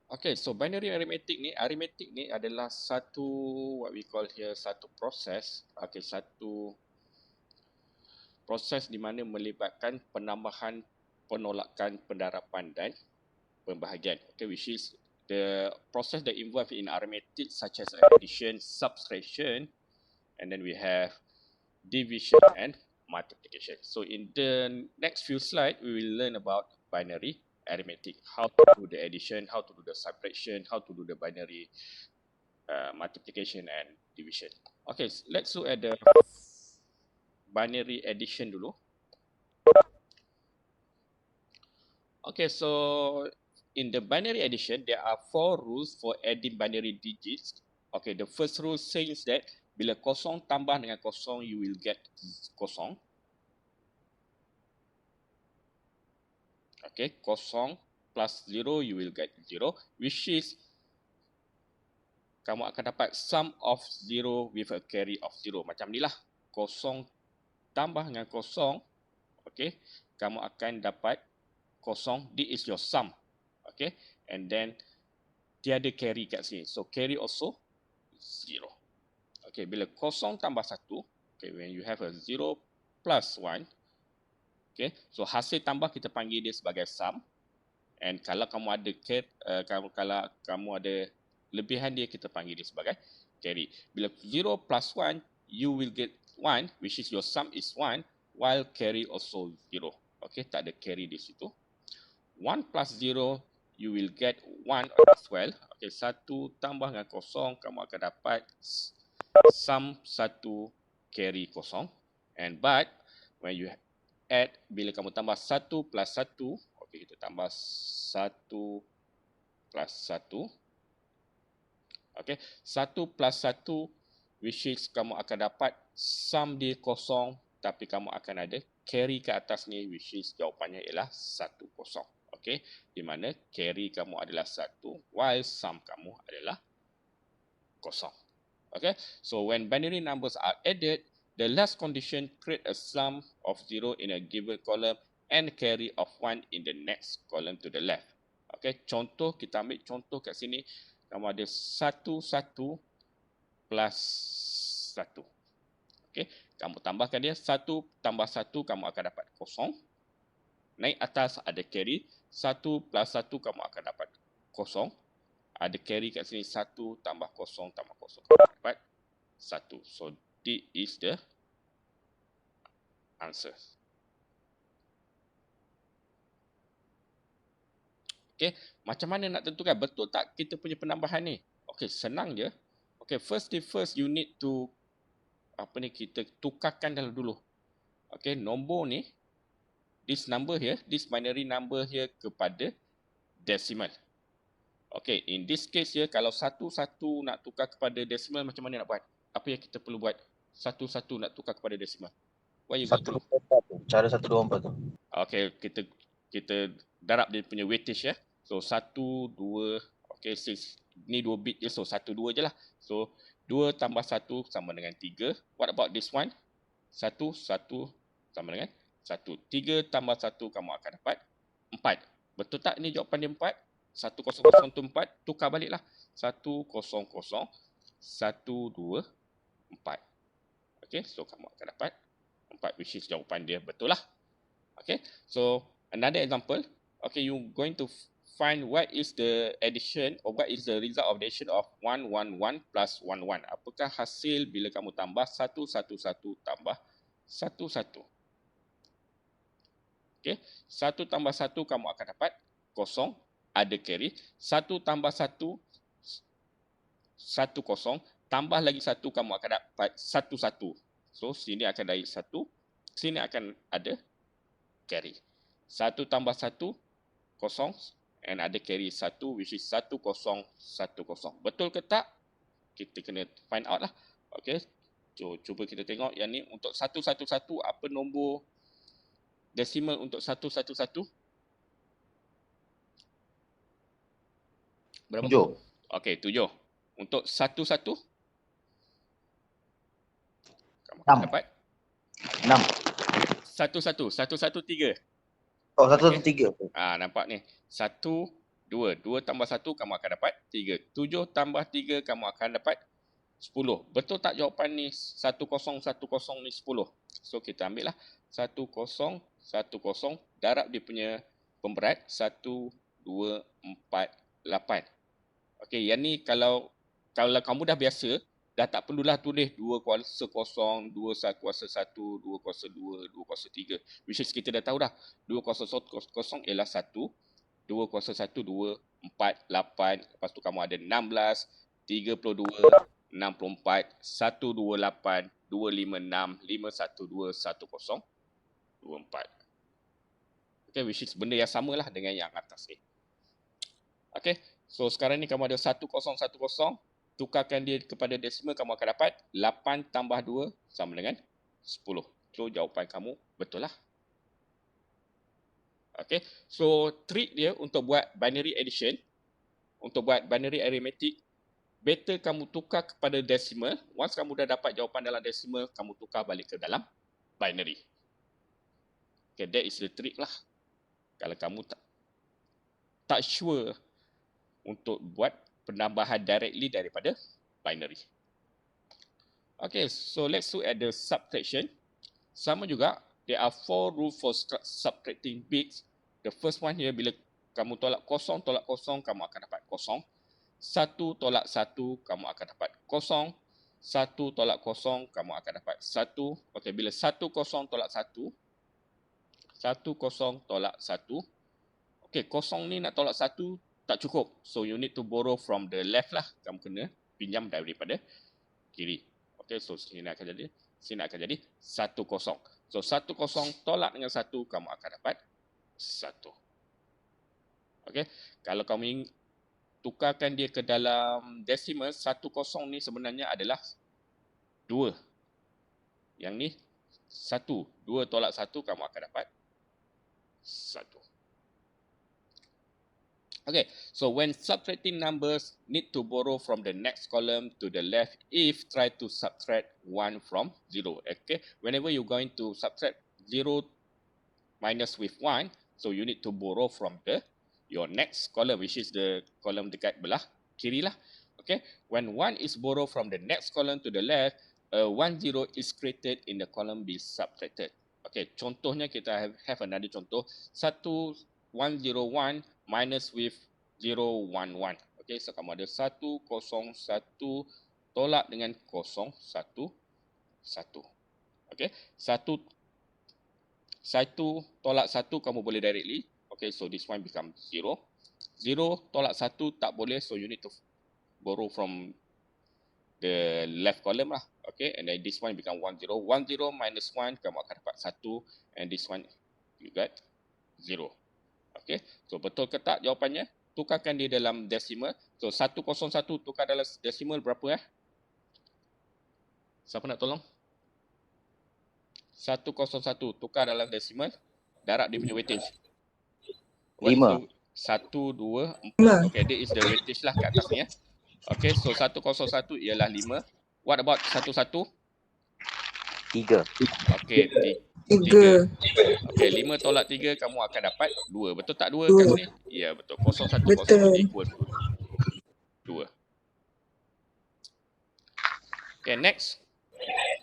Okay, so binary arithmetic ni adalah satu what we call here satu proses, okay, satu proses di mana melibatkan penambahan, penolakan, pendarapan dan pembahagian. Okay, which is the process that involved in arithmetic such as addition, subtraction, and then we have division and multiplication. So in the next few slides, we will learn about binary arithmetic, how to do the addition, how to do the subtraction, how to do the binary multiplication and division. Okay, let's look at the binary addition dulu. Okay, so in the binary addition, there are 4 rules for adding binary digits. Okay, the first rule says that bila kosong tambah dengan kosong, you will get kosong. Okay, kosong plus 0, you will get 0, which is kamu akan dapat sum of 0 with a carry of 0. Macam ni lah, kosong tambah dengan kosong, okay, kamu akan dapat kosong. This is your sum, okay, and then tiada carry kat sini, so carry also 0. Okay, bila kosong tambah 1, okay, when you have a 0 plus 1, okay, so hasil tambah kita panggil dia sebagai sum, and kalau kamu ada kalau kamu ada lebihan dia, kita panggil dia sebagai carry. Bila 0 plus 1, you will get 1, which is your sum is 1, while carry also 0. Okay, tak ada carry di situ. 1 plus 0, you will get 1 as well. Okay, 1 tambah dengan kosong, kamu akan dapat sum 1 carry kosong. And but when you add, bila kamu tambah 1 plus 1, okay, kita tambah 1 plus 1. Okay, 1 plus 1, which is kamu akan dapat sum dia kosong, tapi kamu akan ada carry ke atas ni, which is jawapannya ialah 1 kosong. Okay, di mana carry kamu adalah 1, while sum kamu adalah kosong. Okay, so when binary numbers are added, the last condition create a sum of 0 in a given column and carry of 1 in the next column to the left. Okay, contoh, kita ambil contoh kat sini, kamu ada 1 plus 1. Okay, kamu tambahkan dia, 1 tambah 1, kamu akan dapat kosong. Naik atas ada carry, 1 plus 1, kamu akan dapat kosong. Ada carry kat sini, 1 tambah kosong tambah kosong, kamu dapat 1. So this is the answer. Okay, macam mana nak tentukan betul tak kita punya penambahan ni? Okay, senang je. Okay, first you need to kita tukarkan dulu. Okay, nombor ni, this number here, this binary number here kepada decimal. Okay, in this case here, kalau 1 nak tukar kepada decimal, macam mana nak buat? Apa yang kita perlu buat? 1 nak tukar kepada decimal. What you got to do? Cara 124 tu. Okay, kita darab dia punya weightage ya. So 1, 2, okay, 6. Ni 2 bit je, so 1, 2 je lah. So 2 tambah 1 sama dengan 3. What about this one? 1 sama dengan 1. 3 tambah 1, kamu akan dapat 4. Betul tak ni jawapan dia 4? 100 tu 4. Tukar balik lah. 100, 1, 2, 4. Okay, so kamu akan dapat 4, which is jawapan dia betul lah. Okay, so another example. Okay, you going to find what is the addition or what is the result of the addition of 1, 1, 1 plus 1, 1. Apakah hasil bila kamu tambah 1, 1, 1 tambah 1, 1. Okay, 1 tambah 1, kamu akan dapat kosong, ada carry. 1 tambah 1, 1 kosong, tambah lagi 1, kamu akan dapat 1, 1. So sini akan dari 1, sini akan ada carry. 1 tambah 1, kosong, and ada carry 1, which is 1, 0, 1, 0. Betul ke tak? Kita kena find out lah. Okay, so cuba kita tengok yang ni untuk 1, 1, 1, apa nombor decimal untuk 1, 1, 1? Berapa? 7. Okay, 7. Untuk 1, 1? Kamu 6. dapat? 6. 1, 1, 1, 1, 3. Oh, 1, 1, 3. Nampak ni. 1, 2. 2 tambah 1 kamu akan dapat 3. 7 tambah 3 kamu akan dapat 10. Betul tak jawapan ni 1010 ni 10? So kita ambil lah 1010 darab dia punya pemberat 1, 2, 4, 8. Okey, yang ni kalau kamu dah biasa, dah tak perlulah tulis 2 kuasa 0, 2 kuasa 1, 2 kuasa 2, 2 kuasa 3. Which is kita dah tahu dah. 2 kuasa 0 ialah 1, 2 kuasa 1, 2, 4, 8. Lepas tu kamu ada 16, 32, 64, 128, 256, 512, 10, 24. Okay, which is benda yang samalah dengan yang atas ni. Okay, so sekarang ni kamu ada 1010, tukarkan dia kepada desimal, kamu akan dapat 8 tambah 2 sama dengan 10. So jawapan kamu betul lah. Okay, so trick dia untuk buat binary addition, untuk buat binary arithmetic, better kamu tukar kepada decimal. Once kamu dah dapat jawapan dalam decimal, kamu tukar balik ke dalam binary. Okay, that is the trick lah. Kalau kamu tak sure untuk buat penambahan directly daripada binary. Okay, so let's look at the subtraction. Sama juga, there are 4 rules for subtracting bits. The first one here, bila kamu tolak kosong, kamu akan dapat kosong. 1 tolak 1, kamu akan dapat kosong. 1 tolak kosong, kamu akan dapat 1. Okey, bila 1 kosong tolak 1, 1 kosong tolak 1. Okey, kosong ni nak tolak 1 tak cukup. So you need to borrow from the left lah. Kamu kena pinjam daripada kiri. Okey, so sini akan jadi 1 kosong. So 1 kosong tolak dengan 1, kamu akan dapat 1. Okey, kalau kamu tukarkan dia ke dalam decimal, 1 kosong ni sebenarnya adalah 2. Yang ni 1. 2 tolak 1, kamu akan dapat 1. Okay, so when subtracting numbers, need to borrow from the next column to the left if try to subtract 1 from 0. Okay, whenever you're going to subtract 0 minus with 1, so you need to borrow from your next column, which is the column dekat belah kiri lah. Okay, when 1 is borrowed from the next column to the left, 1 0 is created in the column be subtracted. Okay, contohnya kita have another contoh. 101 minus with 011. Okay, so kamu ada 101 tolak dengan 011. Okay, 1 tolak 1 kamu boleh directly. Okay, so this one become 0. 0 tolak 1 tak boleh, so you need to borrow from the left column lah. Okay, and then this one become 10. 10 minus 1, kamu akan dapat 1. And this one, you get 0. Okay, so betul ke tak jawapannya? Tukarkan dia dalam decimal. So 101 tukar dalam decimal berapa? Siapa nak tolong? 101 tukar dalam decimal, darab dia punya weightage. 5. 1, 2, 4. Okay, this is the weightage lah kat atas ni ya. Okay, so 101 ialah 5. What about 11? 3. Okay, 3. Okay, 5 tolak 3, kamu akan dapat 2. Betul tak 2 kat sini? Ya, betul. 01 equal to 2. Okay, next.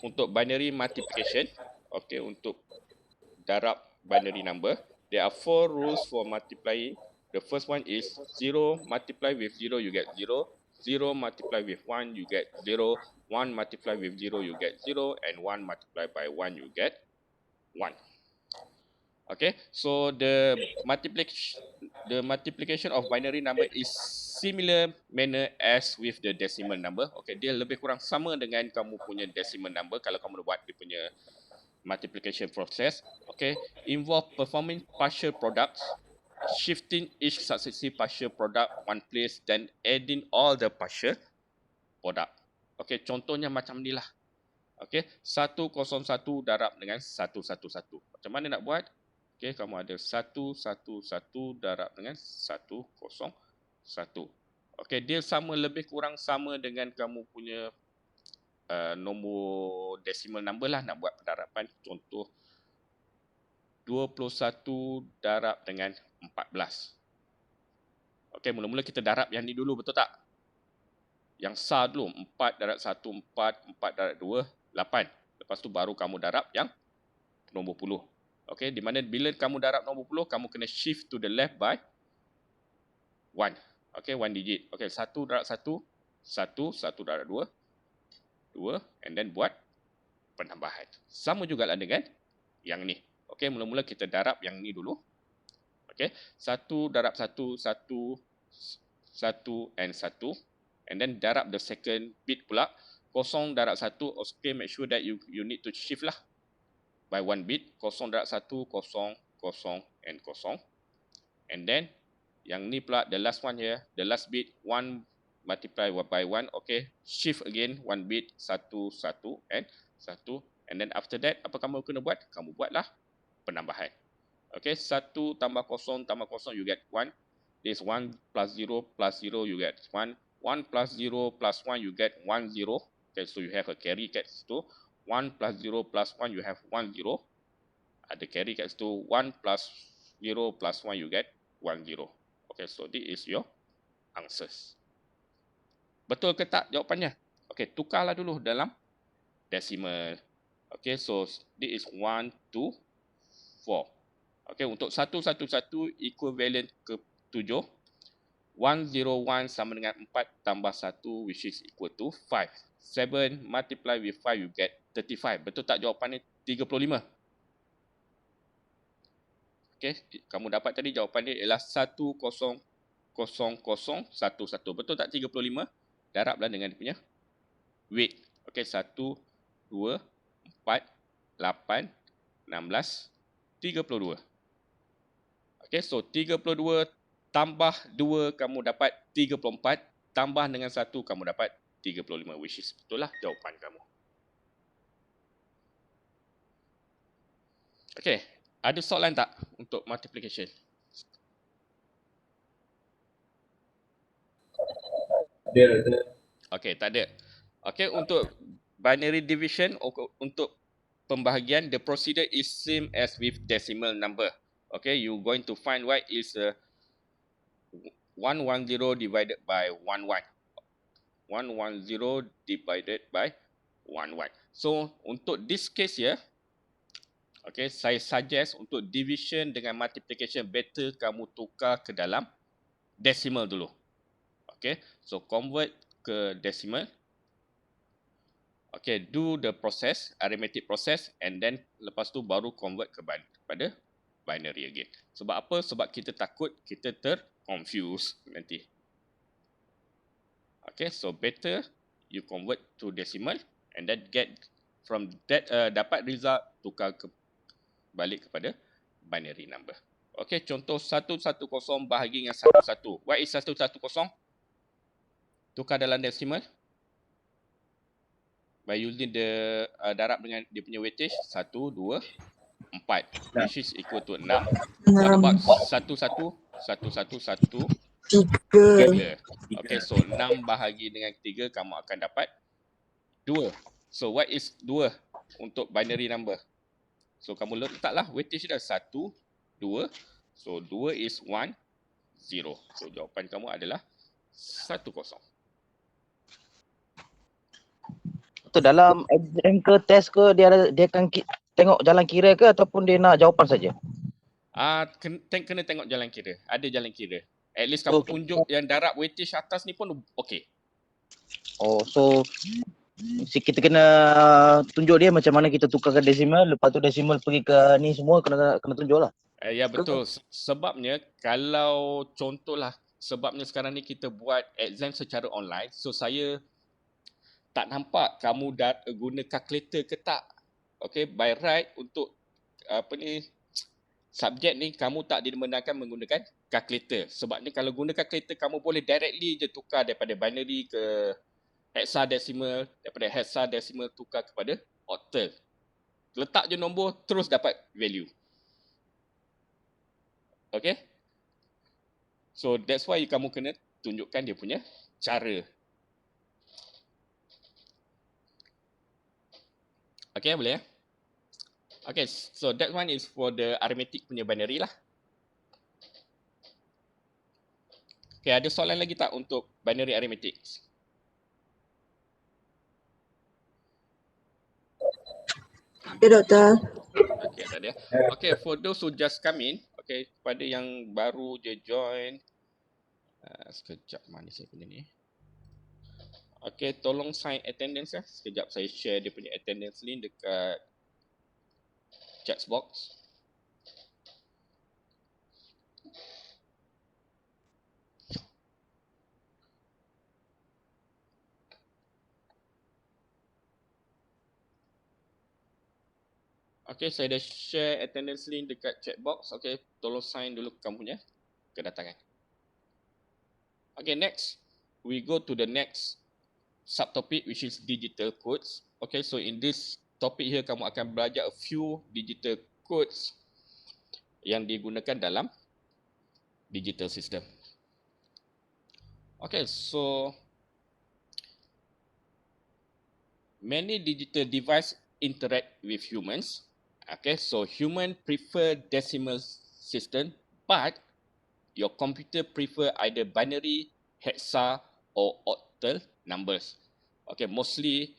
Untuk binary multiplication. Okay, untuk darab binary number. There are 4 rules for multiplying. The first one is 0 multiply with 0, you get 0. 0 multiply with 1, you get 0. 1 multiply with 0, you get 0. And 1 multiply by 1, you get 1. Okay, so the multiplication of binary number is similar manner as with the decimal number. Okay, dia lebih kurang sama dengan kamu punya decimal number kalau kamu buat dia punya multiplication process. Okay, involve performing partial products, shifting each successive partial product one place, then adding all the partial product. Okay, contohnya macam ni lah. Okay, 101 darab dengan 111. Macam mana nak buat? Okay, kamu ada 111 darab dengan 101. Okay, dia sama, lebih kurang sama dengan kamu punya nombor decimal number lah nak buat pendarapan. Contoh 21 darab dengan 14. Okey, mula-mula kita darab yang ni dulu, betul tak? Yang SAR dulu, 4 darab 1, 4, 4 darab 2, 8. Lepas tu baru kamu darab yang nombor puluh. Okey, di mana bila kamu darab nombor puluh, kamu kena shift to the left by 1. Okey, 1 digit. Okey, 1 darab 1, 1, 1 darab 2, 2, and then buat penambahan. Sama jugalah dengan yang ni. Okey, mula-mula kita darab yang ni dulu. Okey, 1 darab 1, 1, 1 and 1. And then darab the second bit pula. 0 darab 1, okay, make sure that you need to shift lah by 1 bit. 0 darab 1, 0, 0 and 0. And then yang ni pula, the last one here, the last bit, 1 multiply by 1, okay, shift again 1 bit, 1, 1 and 1. And then after that, apa kamu kena buat? Kamu buatlah penambahan. Okay, 1 tambah 0 tambah 0, you get 1. This 1 plus 0 plus 0, you get 1. 1 plus 0 plus 1, you get 1, 0. Okay, so you have a carry kat situ. 1 plus 0 plus 1, you have 1, 0. Ada carry kat situ. 1 plus 0 plus 1, you get 1, 0. Okay, so this is your answers. Betul ke tak jawapannya? Okay, tukarlah dulu dalam decimal. Okay, so this is 1, 2, 4. Okay, untuk 111 equivalent ke 7. 101 sama dengan 4 tambah 1, which is equal to 5. 7 multiply with 5, you get 35. Betul tak jawapannya 35? Okay, kamu dapat tadi jawapannya ialah 100011. Betul tak 35? Darablah dengan dia punya weight. Okay, 1, 2, 4, 8, 16, 32. Okay, so 32 tambah 2 kamu dapat 34, tambah dengan 1 kamu dapat 35, which is betul lah jawapan kamu. Okay, ada soalan tak untuk multiplication? Ada. Okay, tak ada. Okay, untuk binary division, untuk pembahagian, the procedure is same as with decimal number. Okay, you going to find what is 110 divided by 11. 110 divided by 11. So, untuk this case here, okay, saya suggest untuk division dengan multiplication, better kamu tukar ke dalam decimal dulu. Okay, so convert ke decimal. Okay, do the process, arithmetic process, and then lepas tu baru convert kepada binary again. Sebab apa? Sebab kita takut kita confuse nanti. Okay, so better you convert to decimal and then get from that dapat result, tukar balik kepada binary number. Okay, contoh 110 bahagi dengan 11. What is 110? Tukar dalam decimal by using the darab dengan dia punya weightage 1, 2, 4, which is equal to 6. What about 1, 3? Okay, so 6 bahagi dengan 3, kamu akan dapat 2. So what is 2 untuk binary number? So kamu letaklah weightage dah 1, 2. So 2 is 1, 0. So jawapan kamu adalah 10. Tu dalam exam ke test ke dia akan tengok jalan kira ke ataupun dia nak jawapan saja? Kena tengok jalan kira. Ada jalan kira. At least kamu tunjuk yang darab weightage atas ni pun okey. Oh, so kita kena tunjuk dia macam mana kita tukarkan decimal, lepas tu decimal pergi ke ni semua kena tunjuklah. Ya, betul. Sebabnya kalau contohlah, sebabnya sekarang ni kita buat exam secara online, so saya tak nampak kamu dah guna calculator ke tak. Okay, by right untuk subjek ni kamu tak dibenarkan menggunakan calculator. Sebabnya kalau guna calculator, kamu boleh directly je tukar daripada binary ke hexadecimal, daripada hexadecimal tukar kepada octal. Letak je nombor, terus dapat value. Okay? So that's why kamu kena tunjukkan dia punya cara. Okay, boleh ya? Okay, so that one is for the arithmetic punya binary lah. Okay, ada soalan lagi tak untuk binary arithmetic? Ya, Doktor. Okay, tak ada. Okay, for those who just come in, okay, kepada yang baru je join, sekejap mana saya punya ni. Okay, tolong sign attendance ya. Sekejap saya share dia punya attendance link dekat chat box. Okay, saya dah share attendance link dekat chat box. Okay, tolong sign dulu kamu punya kedatangan. Okay, next. We go to the next subtopic which is digital codes. Okay, so in this topic here kamu akan belajar a few digital codes yang digunakan dalam digital system. Okay, so many digital devices interact with humans. Okay, so human prefer decimal system, but your computer prefer either binary, hexa, or octal numbers. Okay, mostly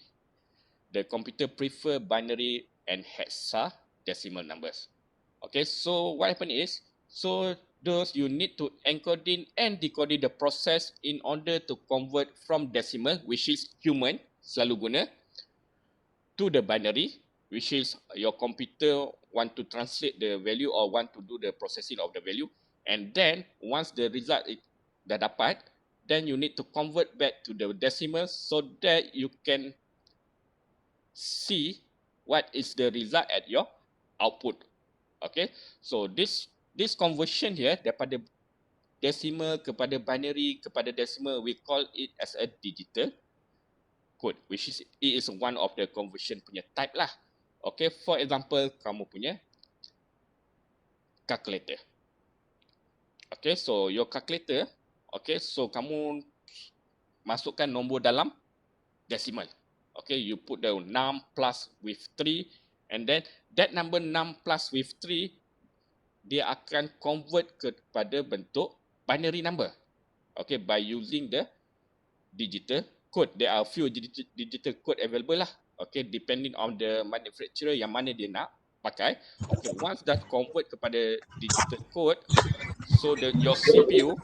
the computer prefer binary and hexa decimal numbers. Okay, so what happened is, so those you need to encoding and decoding the process in order to convert from decimal, which is human selalu guna, to the binary, which is your computer want to translate the value or want to do the processing of the value, and then once the result dah dapat, then you need to convert back to the decimal so that you can see what is the result at your output. Okay, so this conversion here daripada decimal kepada binary kepada decimal, we call it as a digital code, which is it is one of the conversion punya type lah. Okay, for example, kamu punya calculator. Okay, so your calculator, okay, so kamu masukkan nombor dalam decimal. Okay, you put the 6 plus with 3, and then that number 6 plus with 3, dia akan convert kepada bentuk binary number. Okay, by using the digital code. There are few digital code available lah. Okay, depending on the manufacturer yang mana dia nak pakai. Okay, once dah convert kepada digital code, so your CPU,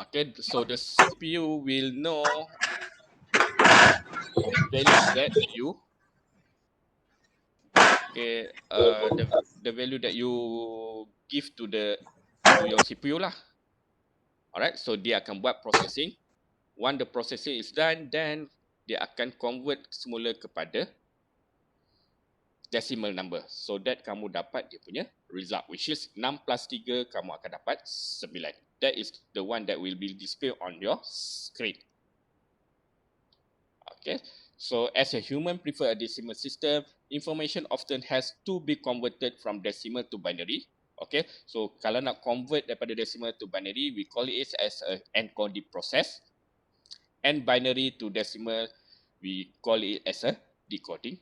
okay, so the CPU will know the value that you, okay, the value that you give to your CPU lah. Alright, so dia akan buat processing. Once the processing is done, then dia akan convert semula kepada decimal number. So that kamu dapat dia punya result, which is 6 plus 3, kamu akan dapat 9. That is the one that will be displayed on your screen. Okay, so as a human prefer a decimal system, information often has to be converted from decimal to binary. Okay, so kalau nak convert daripada decimal to binary, we call it as a encoding process. And binary to decimal, we call it as a decoding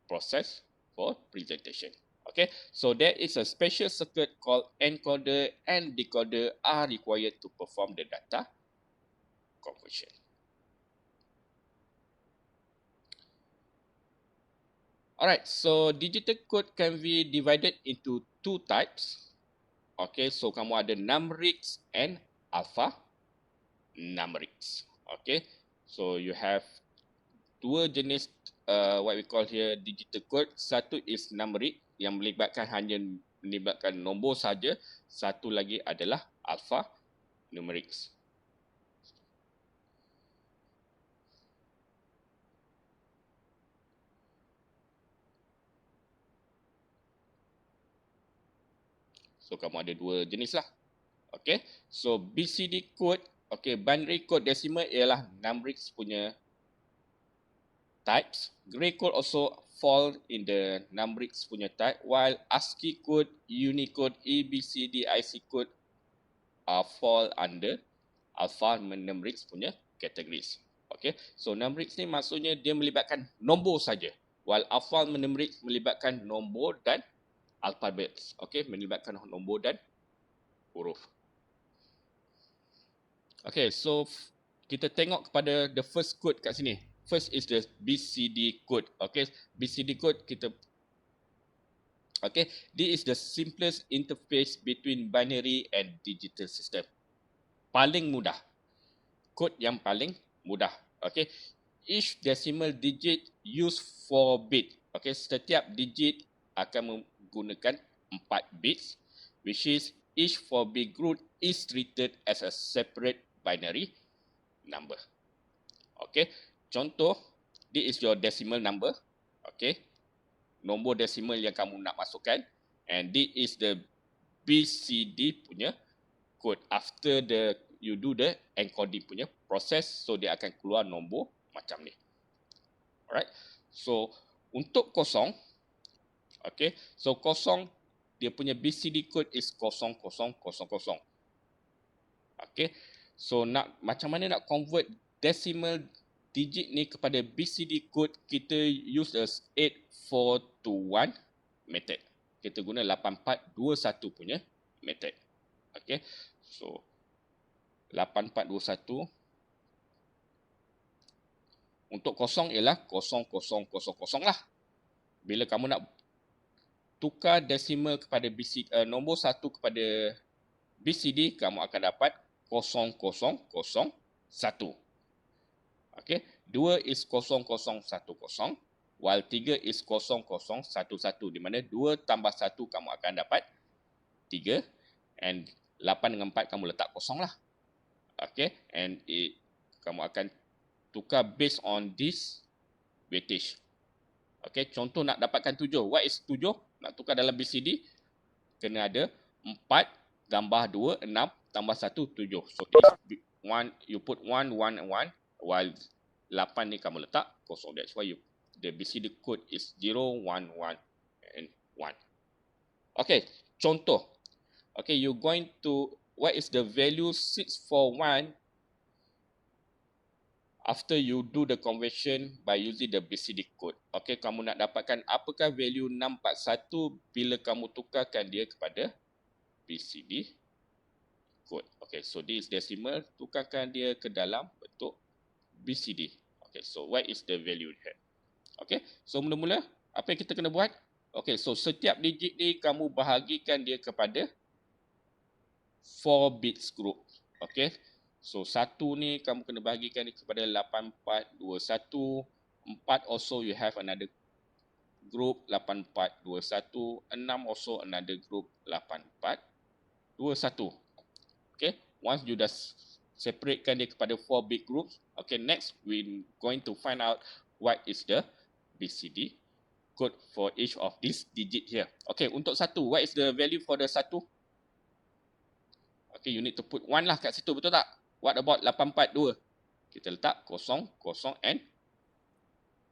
process for presentation. Okay, so there is a special circuit called encoder and decoder are required to perform the data conversion. Alright, so digital code can be divided into two types. Okay, so kamu ada numerics and alphanumerics. Okay, so you have dua jenis what we call here digital code. Satu is numeric yang melibatkan nombor saja. Satu lagi adalah alphanumerics. So kamu ada dua jenis lah. Okay, so BCD code, okay, binary code decimal ialah numerics punya types. Gray code also fall in the numerics punya type, while ASCII code, Unicode, ABCD, IC code fall under alphanumerics punya categories. Okay, so numerics ni maksudnya dia melibatkan nombor saja, while alphanumerics melibatkan nombor dan alphabets. Okay, melibatkan nombor dan huruf. Okay, so kita tengok kepada the first code kat sini. First is the BCD code. Okay, BCD code kita this is the simplest interface between binary and digital system. Paling mudah. Kod yang paling mudah. Okay, each decimal digit use 4 bit. Okay, setiap digit akan menggunakan 4 bits, which is each 4 bit group is treated as a separate binary number. Okay, contoh, this is your decimal number. Okay, nombor desimal yang kamu nak masukkan, and this is the BCD punya code. After you do the encoding punya proses, so dia akan keluar nombor macam ni. Alright, so untuk kosong, okay, so kosong dia punya BCD code is 0000. Okay, so macam mana nak convert decimal digit ni kepada BCD code, kita use the 8421 method. Kita guna 8421 punya method. Okay, so 8421 untuk kosong ialah 0000 lah. Bila kamu nak tukar decimal kepada BCD, nombor 1 kepada BCD, kamu akan dapat 0001. Okay, 2 is 0010, while 3 is 0011, di mana 2 tambah 1 kamu akan dapat 3, and 8 dengan 4 kamu letak kosong lah. Okay, and kamu akan tukar based on this weightage. Okay, contoh nak dapatkan 7. What is 7? Nak tukar dalam BCD, kena ada 4 tambah 2, 6, tambah 1, 7. So, you put 1, 1, 1, while 8 ni kamu letak kosong. That's why the BCD code is 0, 1, 1, and 1. Okay, contoh. Okay, you're going to, what is the value 641 after you do the conversion by using the BCD code? Okay, kamu nak dapatkan apakah value 641 bila kamu tukarkan dia kepada BCD code. Okay, so this decimal, tukarkan dia ke dalam bentuk BCD. Okay, so what is the value here? Okay, so mula-mula apa yang kita kena buat? Okay, so setiap digit ni kamu bahagikan dia kepada 4 bits group. Okay, so 1 ni kamu kena bahagikan dia kepada 8421. 4 also you have another group 8421. 6 also another group 8421. Okay, once you dah separatekan dia kepada 4 bit groups, okay, next we going to find out what is the BCD code for each of these digit here. Okay, untuk 1, what is the value for the 1? Okay, you need to put 1 lah kat situ, betul tak? What about 842? Kita letak 0, 0 and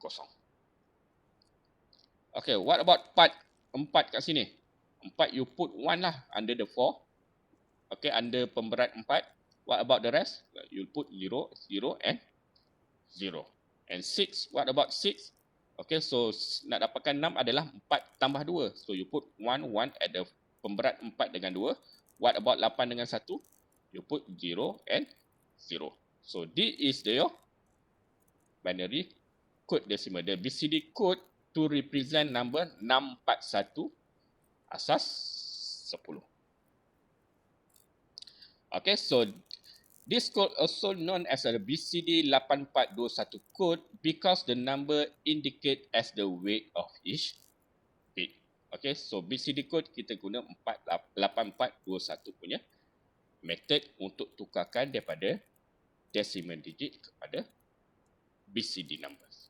0. Okay, what about 4 kat sini? 4 you put 1 lah under the 4. Okay, under pemberat 4. What about the rest? You put 0, 0 and 0. And 6, what about 6? Okay, so nak dapatkan 6 adalah 4 tambah 2. So you put 1, 1 at the pemberat 4 dengan 2. What about 8 dengan 1? You put 0 and 0. So this is your binary code decimal. The BCD code to represent number 641 asas 10. Okay, so this code also known as a BCD 8421 code because the number indicate as the weight of each bit. Okay, so BCD code kita guna 8421 punya method untuk tukarkan daripada decimal digit kepada BCD numbers.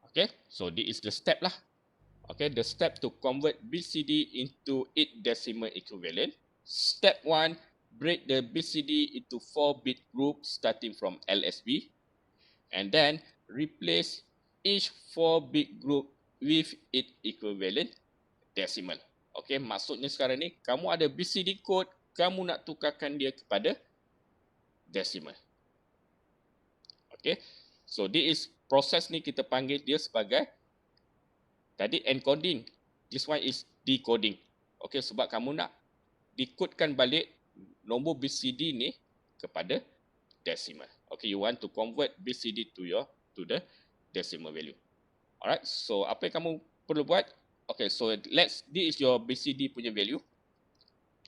Okay, so this is the step lah. Okay, the step to convert BCD into 8 decimal equivalent. Step 1, break the BCD into 4-bit group starting from LSB, and then replace each 4-bit group with its equivalent decimal. Okay, maksudnya sekarang ni kamu ada BCD code, kamu nak tukarkan dia kepada decimal. Okay, so this is proses ni kita panggil dia sebagai tadi encoding. This one is decoding. Okay, sebab kamu nak dikodkan balik nombor BCD ni kepada decimal. Okay, you want to convert BCD to the decimal value. Alright, so apa yang kamu perlu buat? Okay, so this is your BCD punya value.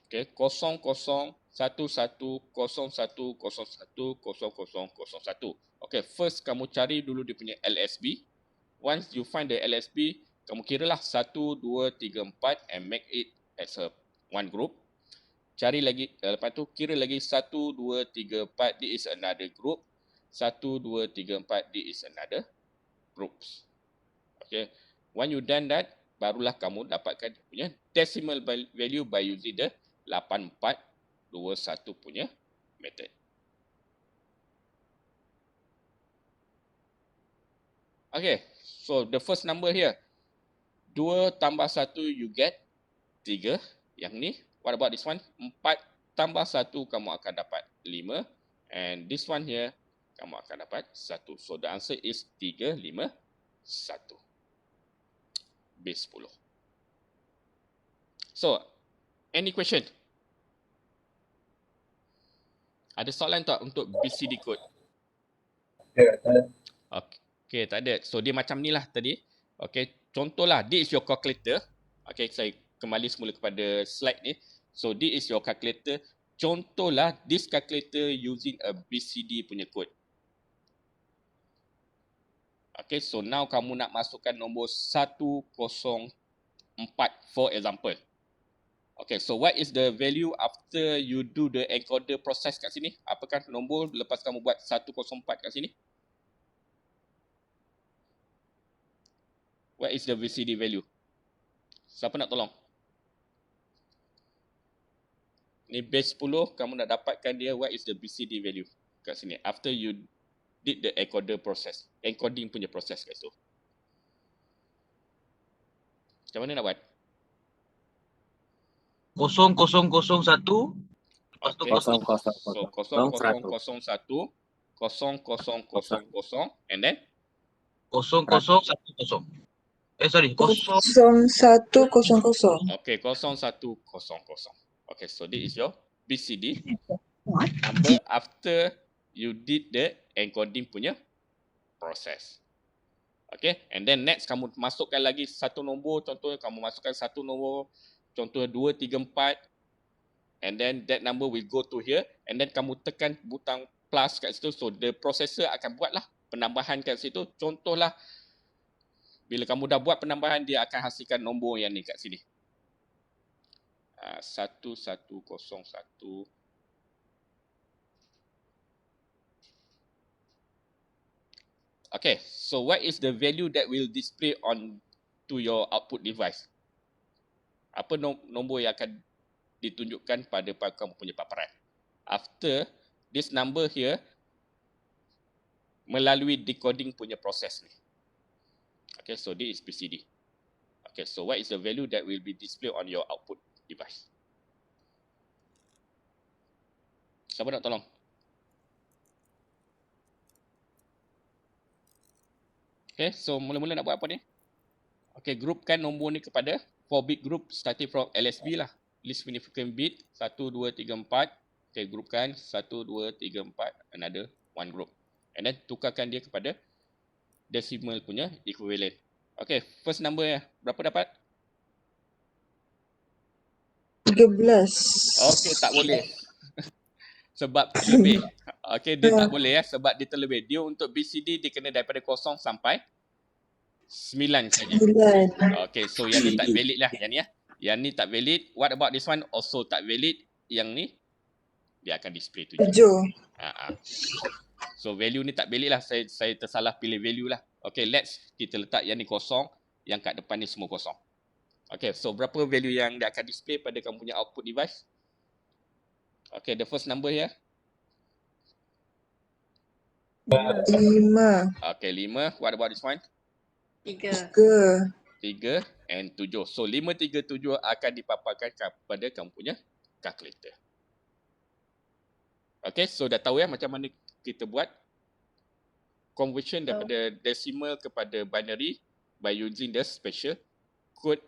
Okay, 001101010001. Okay, first kamu cari dulu dia punya LSB. Once you find the LSB, kamu kiralah 1, 2, 3, 4 and make it as a one group. Cari lagi, lepas tu kira lagi 1, 2, 3, 4, this is another group. 1, 2, 3, 4, this is another groups. Okay, when you done that, barulah kamu dapatkan punya decimal value by using the 8421 punya method. Okay, so the first number here, 2 tambah 1 you get 3. Yang ni, what about this one? 4 tambah 1 kamu akan dapat 5. And this one here, kamu akan dapat 1. So the answer is 351. Base 10. So, any question? Ada soalan tak untuk BCD code? Okay, tak ada. So, dia macam ni lah tadi. Okay, contohlah, this is your calculator. Okay, saya kembali semula kepada slide ni. So, this is your calculator. Contohlah, this calculator using a BCD punya code. Okay, so now kamu nak masukkan nombor 104 for example. Okay, so what is the value after you do the encoder process kat sini? Apakah nombor lepas kamu buat 104 kat sini? What is the BCD value? Siapa nak tolong? Ni base 10, kamu nak dapatkan dia, what is the BCD value kat sini? After you did the encoder process. Encoding punya proses kat situ. Macam mana nak buat? 0001. Lepas tu Okay. kosong. So 0001, 0000, and then 0010. Sorry. 0100. okay, 0100. Okay, so this is your BCD number after you did the encoding punya proses. Okay, and then next kamu masukkan lagi satu nombor, contohnya kamu masukkan satu nombor, contohnya 2, 3, 4, and then that number will go to here, and then kamu tekan butang plus kat situ, so the processor akan buatlah penambahan kat situ. Contohlah, bila kamu dah buat penambahan, dia akan hasilkan nombor yang ni kat sini. 1101. Okay, so what is the value that will display on to your output device? Apa nombor yang akan ditunjukkan pada kamu punya paparan? After this number here, melalui decoding punya proses ni. Okay, so this is BCD. Okay, so what is the value that will be displayed on your output device? Siapa nak tolong? Okay, so mula-mula nak buat apa ni? Okay, grupkan nombor ni kepada 4-bit group starting from LSB lah. Least significant bit, 1, 2, 3, 4. Okay, grupkan 1, 2, 3, 4, another one group. And then tukarkan dia kepada decimal punya equivalent. Okay, first number ya. Berapa dapat? 13. Okay, tak boleh. Sebab terlebih. Okay, dia tak boleh ya. Sebab dia terlebih. Dia untuk BCD, dia kena daripada 0 sampai 9 saja. 9. Okay, so yang ni tak valid lah. Yang ni ya. Yang ni tak valid. What about this one? Also tak valid. Yang ni, dia akan display 7. 7. So value ni tak valid lah. Saya tersalah pilih value lah. Okay, let's kita letak yang ni 0. Yang kat depan ni semua 0. Okay, so berapa value yang dia akan display pada kamu punya output device? Okay, the first number here. 5. Okay, 5. What about this one? 3. 3 and 7. So 5, 3, 7 akan dipaparkan kepada kamu punya calculator. Okay, so dah tahu ya macam mana kita buat conversion daripada decimal kepada binary by using the special code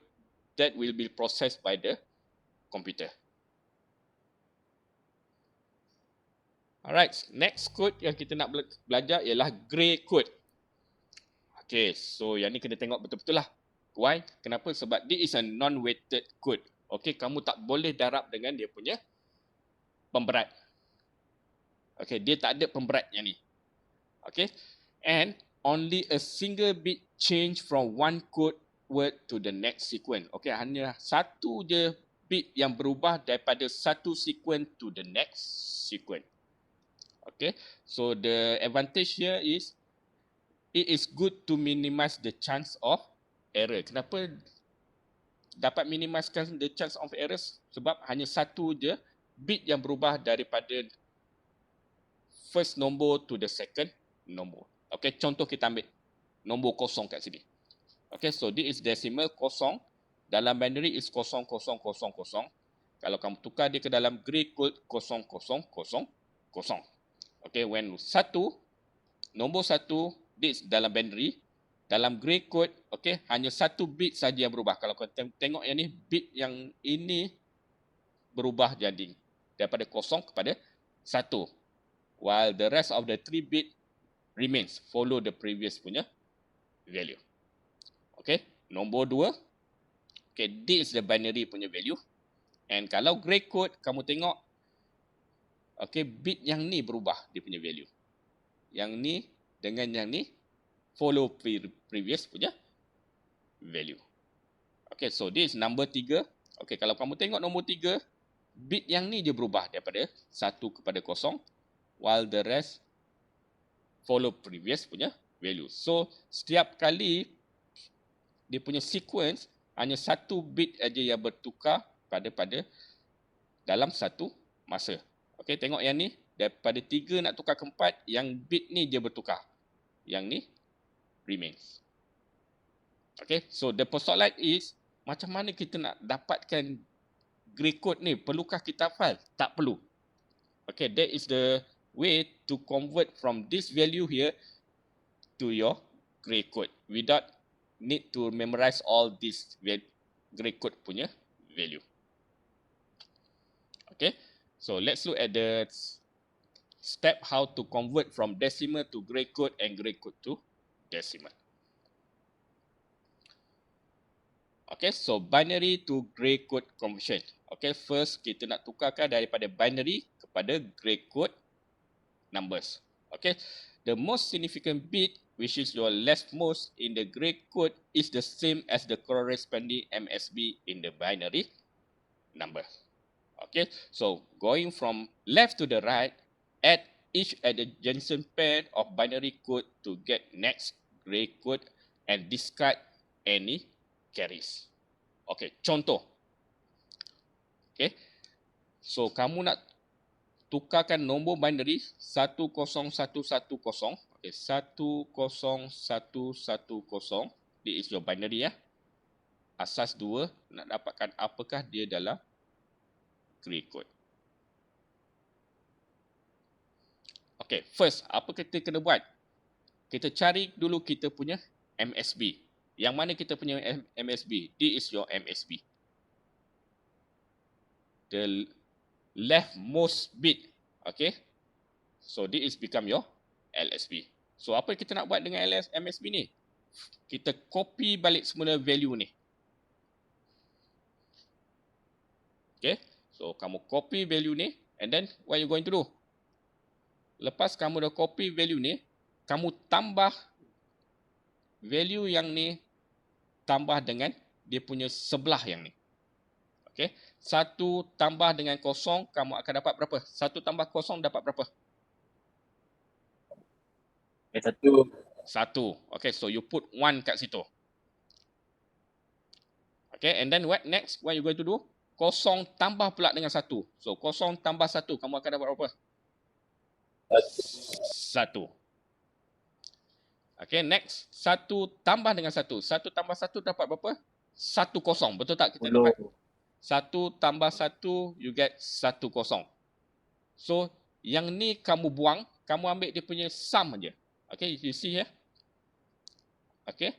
that will be processed by the komputer. Alright, next code yang kita nak belajar ialah gray code. Okay, so yang ni kena tengok betul-betul lah. Why? Kenapa? Sebab this is a non-weighted code. Okay, kamu tak boleh darab dengan dia punya pemberat. Okay, dia tak ada pemberat yang ni. Okay, and only a single bit change from one code word to the next sequence. Okay, hanya satu je bit yang berubah daripada satu sequence to the next sequence. Okay, so the advantage here is it is good to minimize the chance of error. Kenapa dapat minimizekan the chance of errors? Sebab hanya satu je bit yang berubah daripada first nombor to the second nombor. Okay, contoh kita ambil nombor kosong kat sini. Okay, so this is decimal kosong. Dalam binary is 0000. Kalau kamu tukar dia ke dalam gray code 0000. Okay, when nombor satu, this dalam binary, dalam gray code, okay, hanya satu bit saja yang berubah. Kalau kau tengok yang ni, bit yang ini berubah jadi daripada 0 kepada 1. While the rest of the 3 bit remains, follow the previous punya value. Okay, nombor 2, okay, this is the binary punya value. And kalau gray code, kamu tengok, okay, bit yang ni berubah dia punya value. Yang ni dengan yang ni follow previous punya value. Okay, so this is number 3. Okay, kalau kamu tengok nombor 3, bit yang ni je berubah daripada 1 kepada 0, while the rest follow previous punya value. So, setiap kali dia punya sequence hanya satu bit aja yang bertukar pada dalam satu masa. Okay, tengok yang ni, daripada 3 nak tukar ke 4, yang bit ni je bertukar. Yang ni remains. Okay, so the persoalan is, macam mana kita nak dapatkan gray code ni? Perlukah kita hafal? Tak perlu. Okay, that is the way to convert from this value here to your gray code without need to memorize all this gray code punya value. Okay, so let's look at the step how to convert from decimal to gray code and gray code to decimal. Okay, so binary to gray code conversion. Okay, first kita nak tukarkan daripada binary kepada gray code numbers. Okay, the most significant bit, which is your leftmost in the gray code, is the same as the corresponding MSB in the binary number. Okay, so going from left to the right, add each adjacent pair of binary code to get next gray code and discard any carries. Okay, contoh. Okay, so kamu nak tukarkan nombor binary 10110. Okay, 10110. This is your binary ya. Asas 2, nak dapatkan apakah dia dalam gray code. Okay, first, apa kita kena buat? Kita cari dulu kita punya MSB. Yang mana kita punya MSB? This is your MSB. The leftmost bit. Okay. So, this is become your LSB. So, apa kita nak buat dengan MSB ni? Kita copy balik semula value ni. Okay. So, kamu copy value ni, and then what you going to do? Lepas kamu dah copy value ni, kamu tambah value yang ni, tambah dengan dia punya sebelah yang ni. Okay. 1 tambah dengan 0, kamu akan dapat berapa? 1 tambah 0 dapat berapa? 1. 1. Okay, so you put 1 kat situ. Okay, and then what next? What you going to do? 0 tambah pula dengan 1. So, 0 tambah 1, kamu akan dapat berapa? 1. Okay, next. 1 tambah dengan 1. 1 tambah 1 dapat berapa? 10. Betul tak? Kita dapat 1 tambah 1, you get 10. So, yang ni kamu buang, kamu ambil dia punya sum aja. Okay, you see here? Okay.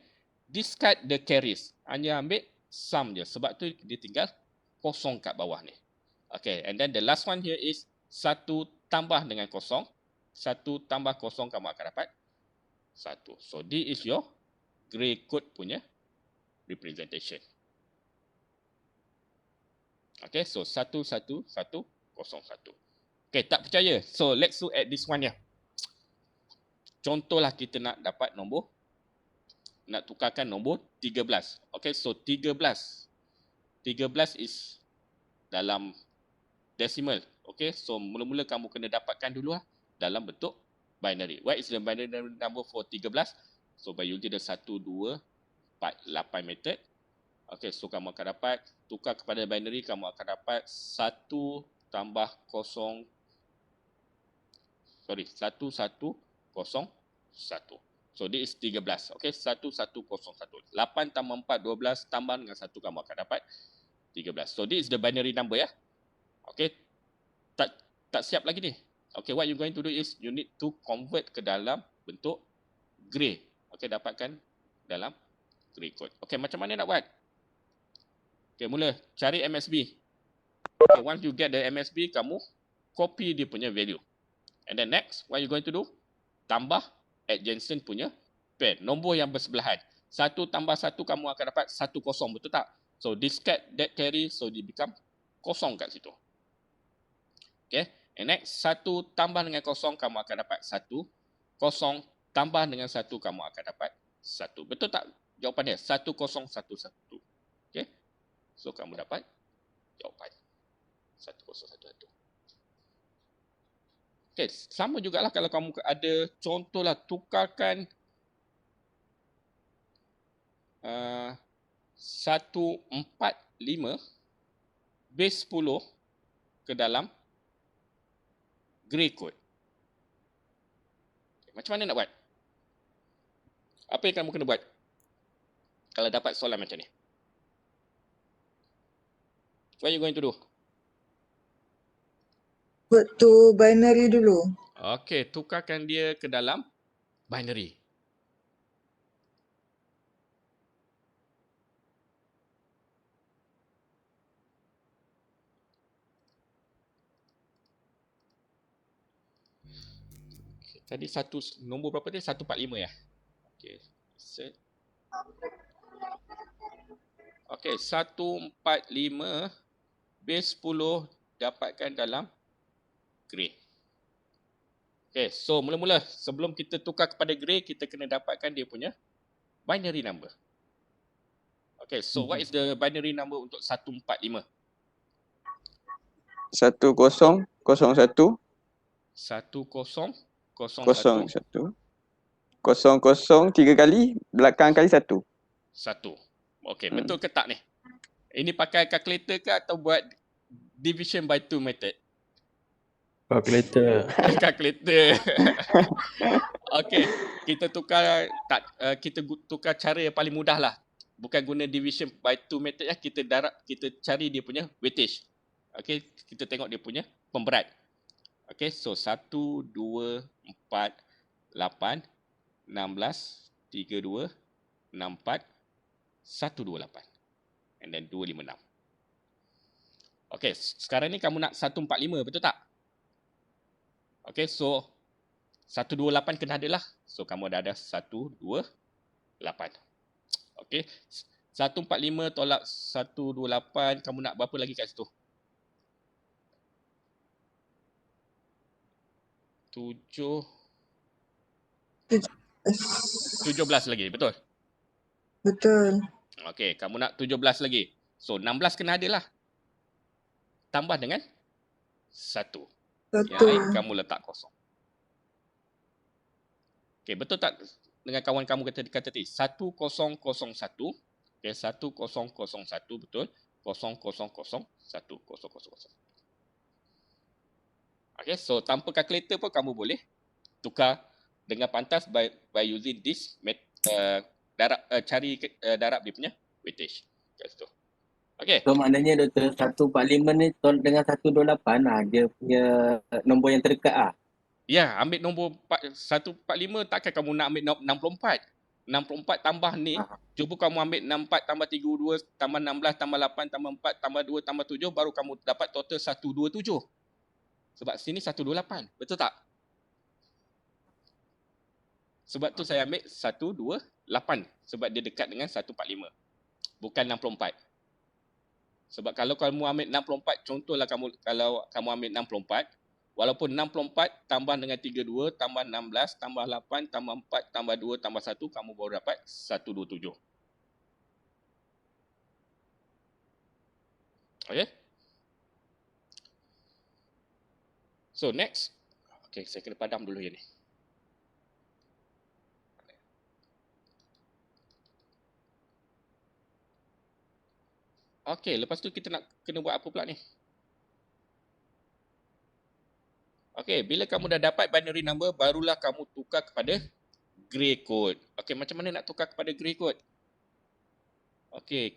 Discard the carries. Hanya ambil sum je. Sebab tu dia tinggal kosong kat bawah ni. Okay, and then the last one here is 1 tambah dengan kosong. 1 tambah kosong kamu akan dapat 1. So this is your grey code punya representation. Okay, so 1, 1, 1, 0, 1. Okay, tak percaya. So let's look at this one ya. Contohlah kita nak dapat nombor, nak tukarkan nombor 13. Okay, so 13 is dalam decimal. Okay, so mula-mula kamu kena dapatkan dulu lah dalam bentuk binary. What is the binary number for 13? So by using the 1, 2, 4, 8 method. Okay, so kamu akan dapat, tukar kepada binary, kamu akan dapat 1 tambah 0, 1, 1, 0, 1. So this is 13. Okay, 1, 1, 0, 1. 8 tambah 4, 12, tambah dengan 1 kamu akan dapat 13. So this is the binary number ya. Okay, tak siap lagi ni. Okay, what you going to do is you need to convert ke dalam bentuk grey. Okay, dapatkan dalam grey code. Okay, macam mana nak buat? Okay, mula cari MSB. Okay, once you get the MSB, kamu copy dia punya value. And then next, what you going to do? Tambah adjacent punya pair. Nombor yang bersebelahan. 1 tambah 1, kamu akan dapat 1, 0. Betul tak? So, discard that carry. So, dia become kosong kat situ. Okay. And next, 1 tambah dengan 0, kamu akan dapat 1. 0 tambah dengan 1, kamu akan dapat 1. Betul tak jawapannya? 1, 0, 1, 1. Okay. So, kamu dapat jawapan 1, 0, 1, 1. Okay, sama jugalah kalau kamu ada contohlah tukarkan 145 base 10 ke dalam grey code. Okay, macam mana nak buat? Apa yang kamu kena buat kalau dapat soalan macam ni? What are you going to do? Buat tu binary dulu. Okey, tukarkan dia ke dalam binary. Okay, tadi nombor berapa tadi? 145 ya? Okey, set. Okey, 145 base 10 dapatkan dalam grey. Okay, so mula-mula sebelum kita tukar kepada grey, kita kena dapatkan dia punya binary number. Okay, so what is the binary number untuk 145? 1001 01 1001 01 00 3 kali belakang kali 1. 1. Okay, betul ke tak ni? Ini pakai calculator ke atau buat division by 2 method? Calculator. Calculator. Okay, kita tukar cara yang paling mudah lah. Bukan guna division by 2 method ya. Kita cari dia punya weightage. Okay, kita tengok dia punya pemberat. Okay, so 1, 2, 4, 8, 16, 32, 64, 128. And then 256. Okay, sekarang ni kamu nak 145, betul tak? Okay, so 128 kena ada lah. So kamu dah ada 128. Okay, 145 tolak 128, kamu nak berapa lagi kat situ? 17 lagi, betul? Betul. Okay, kamu nak 17 lagi. So 16 kena ada lah. Tambah dengan 1. Yang lain kamu letak kosong. Okay, betul tak dengan kawan kamu kata tadi? 1001. Okay, 1001 betul. 0001 0000. Okay, so tanpa kalkulator pun kamu boleh tukar dengan pantas by using this cari darab dia punya weightage. Kat situ. Okay. So maknanya Doktor 145 ni dengan 128 dia punya nombor yang terdekat Ya, ambil nombor 145 takkan kamu nak ambil 64. 64 tambah ni, cuba kamu ambil 64 tambah 32 tambah 16 tambah 8 tambah 4 tambah 2 tambah 7, baru kamu dapat total 127. Sebab sini 128. Betul tak? Sebab tu saya ambil 128. Sebab dia dekat dengan 145. Bukan 64. Sebab kalau kamu ambil 64, contohlah kalau kamu ambil 64, walaupun 64 tambah dengan 32, tambah 16, tambah 8, tambah 4, tambah 2, tambah 1, kamu baru dapat 127. Okay? So, next. Okay, saya kena padam dulu yang ni. Okay, lepas tu kita nak kena buat apa pula ni? Okay, bila kamu dah dapat binary number, barulah kamu tukar kepada grey code. Okay, macam mana nak tukar kepada grey code? Okay,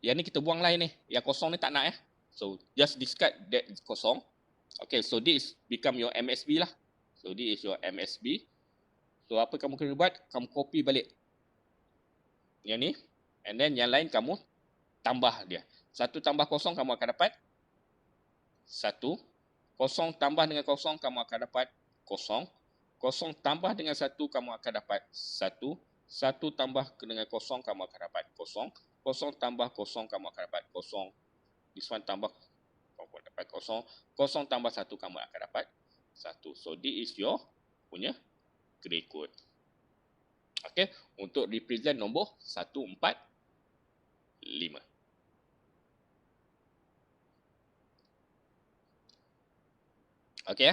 yang ni kita buang lain ni. Yang kosong ni tak nak . So, just discard that kosong. Okay, so this become your MSB lah. So, this is your MSB. So, apa kamu kena buat? Kamu copy balik yang ni. And then yang lain kamu tambah dia. 1 tambah kosong kamu akan dapat 1. Kosong tambah dengan kosong kamu akan dapat kosong. Kosong tambah dengan 1 kamu akan dapat 1. 1 tambah dengan kosong kamu akan dapat kosong. Kosong tambah kosong kamu akan dapat kosong. This one tambah kamu akan dapat kosong. Kosong tambah 1 kamu akan dapat 1. So this is your punya grey code. Okay, untuk represent nombor 1, 4, 5. Okay .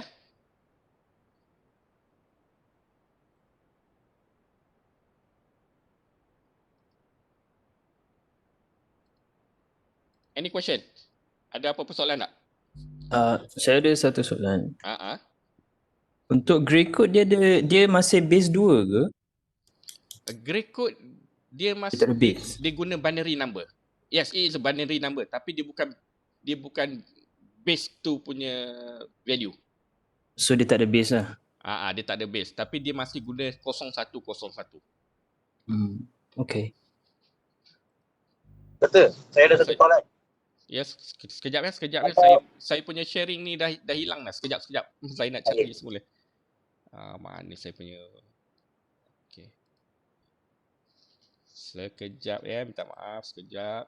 Any question? Ada apa-apa soalan tak? Saya ada satu soalan. Ah. Untuk grey code dia masih base 2 ke? Grey code dia Dia tak ada masih base. dia guna binary number. Yes, it is a binary number, tapi dia bukan base tu punya value. So dia tak ada base lah. Dia tak ada base, tapi dia masih guna 0101. Okay. Betul. Saya ada satu soalan. Yes, sekejap ya. Saya punya sharing ni dah hilang dah. Sekejap. Saya nak cari semula. Mana saya punya. Okey. Sekejap ya, minta maaf sekejap.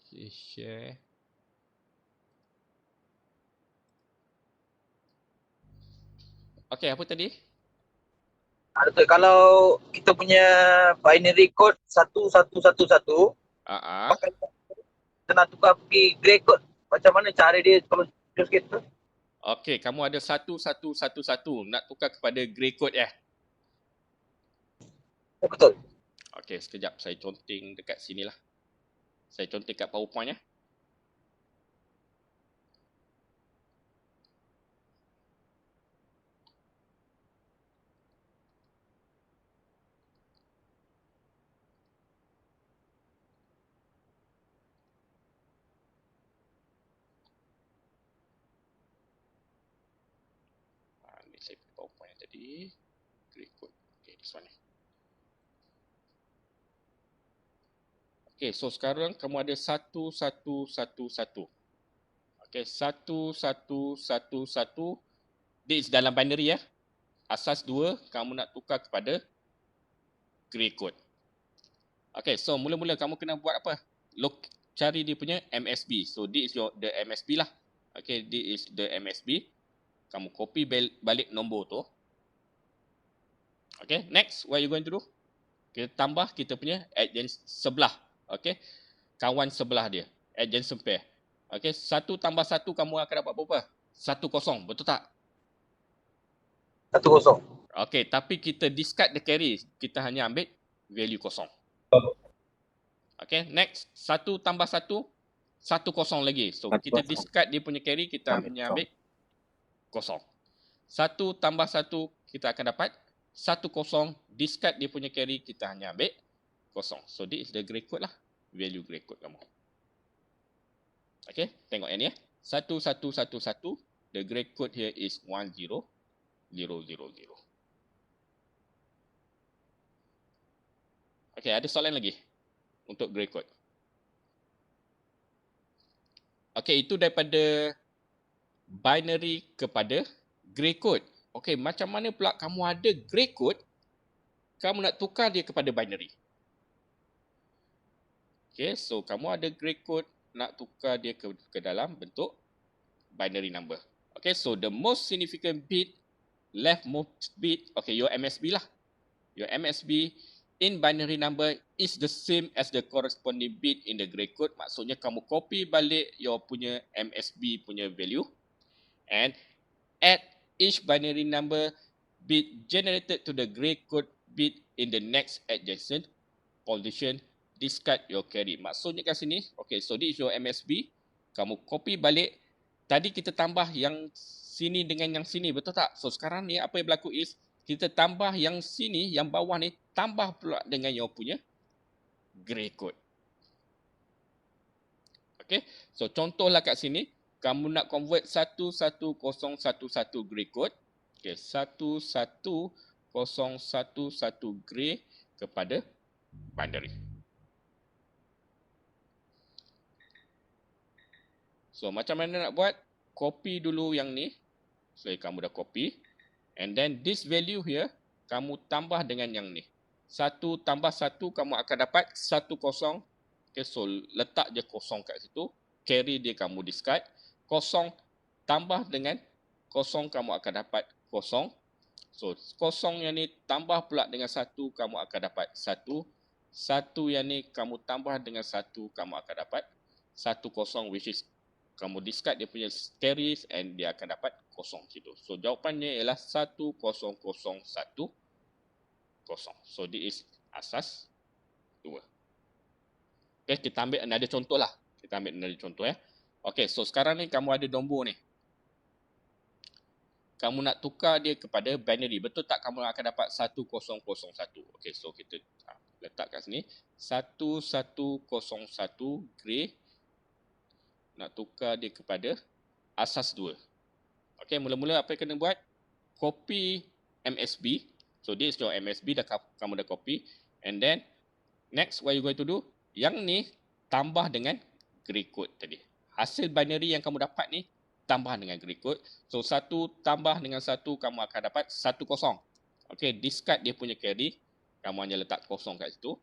Okay, share. Okey, apa tadi? Betul. Kalau kita punya binary code 1111, maka kita nak tukar pergi grey code. Macam mana cara dia kalau terus kita? Okey, kamu ada 1111 nak tukar kepada grey code ya? Betul. Okey, sekejap saya conteng dekat sinilah. Saya conteng kat PowerPoint ya. Ni saya punya PowerPoint yang tadi. Grey code. Okey, this one ni. Okey, so sekarang kamu ada 1111. Okey, 1111. Dia is dalam binary ya. Asas 2, kamu nak tukar kepada grey code. Okey, so mula-mula kamu kena buat apa? Cari dia punya MSB. So this is the MSB lah. Okey, this is the MSB. Kamu copy balik nombor tu. Okay, next, what you going to do? Kita tambah kita punya adjacent sebelah. Okay, kawan sebelah dia. Adjacent pair. Okay, 1 tambah 1 kamu akan dapat berapa? 10, betul tak? 10. Okay, tapi kita discard the carry. Kita hanya ambil value kosong. Okay, next. 1 tambah 1, 1 kosong lagi. So, kita discard dia punya carry, kita hanya ambil kosong. 1 tambah 1, kita akan dapat 1 kosong. Discard dia punya carry, kita hanya ambil kosong. So, this is the grey code lah. Value grey code kamu. Okay, tengok yang ni ya. 1111. The grey code here is 10000. Okay, ada soalan lagi untuk grey code. Okay, itu daripada binary kepada grey code. Okay, macam mana pula kamu ada grey code, kamu nak tukar dia kepada binary. Okay, so kamu ada grey code, nak tukar dia ke dalam bentuk binary number. Okay, so the most significant bit, leftmost bit, okay, your MSB lah. Your MSB in binary number is the same as the corresponding bit in the grey code. Maksudnya kamu copy balik your punya MSB punya value and add each binary number bit generated to the grey code bit in the next adjacent position, discard your carry. Maksudnya kat sini, okay, so this is your MSB. Kamu copy balik. Tadi kita tambah yang sini dengan yang sini, betul tak? So sekarang ni apa yang berlaku is, kita tambah yang sini, yang bawah ni, tambah pula dengan yang punya grey code. Okay, so contohlah kat sini, kamu nak convert 11011 grey code. Okay, 11011 grey kepada binary. So macam mana nak buat? Copy dulu yang ni. So kamu dah copy. And then this value here, kamu tambah dengan yang ni. 1 tambah 1, kamu akan dapat 10. Okay, so letak je kosong kat situ. Carry dia kamu discard. 0 tambah dengan 0, kamu akan dapat 0. So 0 yang ni tambah pula dengan 1, kamu akan dapat 1. 1 yang ni kamu tambah dengan 1, kamu akan dapat 10, which is kamu discard dia punya carries and dia akan dapat 0 situ. So jawapannya ialah 1001. So this is asas 2. Okay, kita ambil another contoh lah. Kita ambil another contoh ya. Okay, so sekarang ni kamu ada nombor ni. Kamu nak tukar dia kepada binary. Betul tak kamu akan dapat 1001? Okay, so kita letak kat sini. 1101 grey. Nak tukar dia kepada asas 2. Okay, mula-mula apa yang kena buat? Copy MSB. So this is your MSB, kamu dah copy. And then, next what you going to do? Yang ni tambah dengan grey code tadi. Hasil binary yang kamu dapat ni, tambah dengan grey code. So 1 tambah dengan 1, kamu akan dapat 10. Okay, discard dia punya carry. Kamu hanya letak 0 kat situ.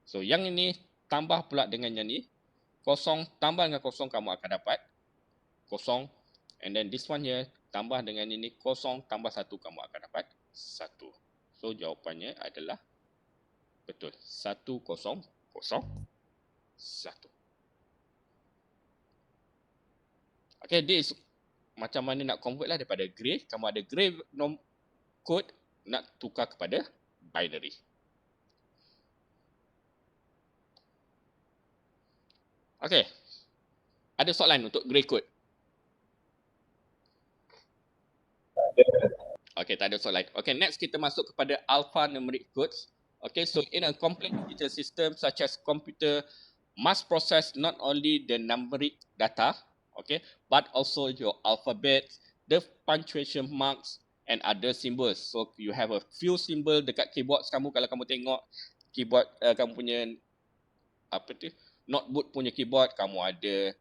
So yang ini tambah pula dengan yang ni. 0 tambah dengan 0, kamu akan dapat 0. And then this one here, tambah dengan ini 0 tambah 1, kamu akan dapat 1. So jawapannya adalah betul. 1001. Okay, this macam mana nak convert lah daripada grey. Kamu ada grey code, nak tukar kepada binary. Okay, ada soalan untuk grey code? Okay, tak ada soalan. Okay, next kita masuk kepada alphanumeric codes. Okay, so in a complex digital system such as computer must process not only the numeric data, okay, but also your alphabet, the punctuation marks and other symbols. So you have a few symbol dekat keyboard kamu. Kalau kamu tengok keyboard kamu punya apa tu, notebook punya keyboard, kamu ada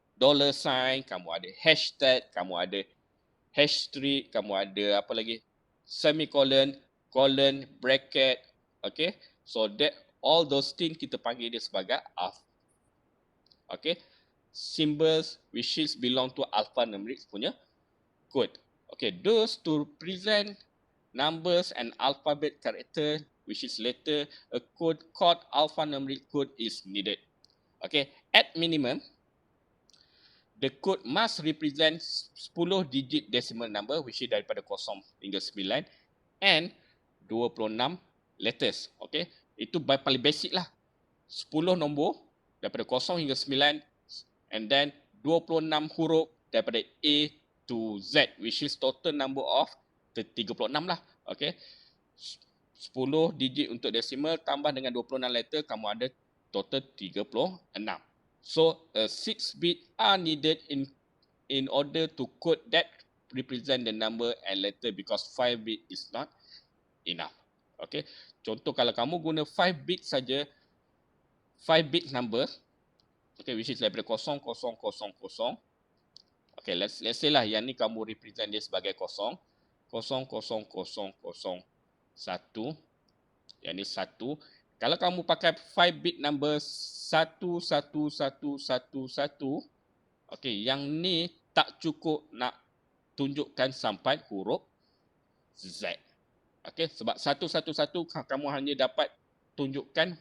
$sign, kamu ada hashtag, kamu ada #, kamu ada apa lagi, semicolon, colon, bracket. Okay, so that all those things kita panggil dia sebagai okay, symbols which is belong to alphanumeric punya code. Okay, those to present numbers and alphabet character which is letter, a code called alphanumeric code is needed. Okay, at minimum, the code must represent 10 digit decimal number which is daripada 0 hingga 9 and 26 letters. Okay, itu paling basic lah. 10 nombor daripada 0 hingga 9 and then 26 huruf daripada A to Z which is total number of 36 lah. Okay, 10 digit untuk decimal tambah dengan 26 letter, kamu ada total 36. So 6 bit are needed in order to code that represent the number and letter because 5 bit is not enough. Okay, contoh kalau kamu guna 5 bit saja 5-bit number, okay, which is daripada 0000. Okay, let's say lah yang ni kamu represent dia sebagai 0, 00001, yang ni 1. Kalau kamu pakai 5-bit number 11111, okay, yang ni tak cukup nak tunjukkan sampai huruf Z. Okay, sebab 111 kamu hanya dapat tunjukkan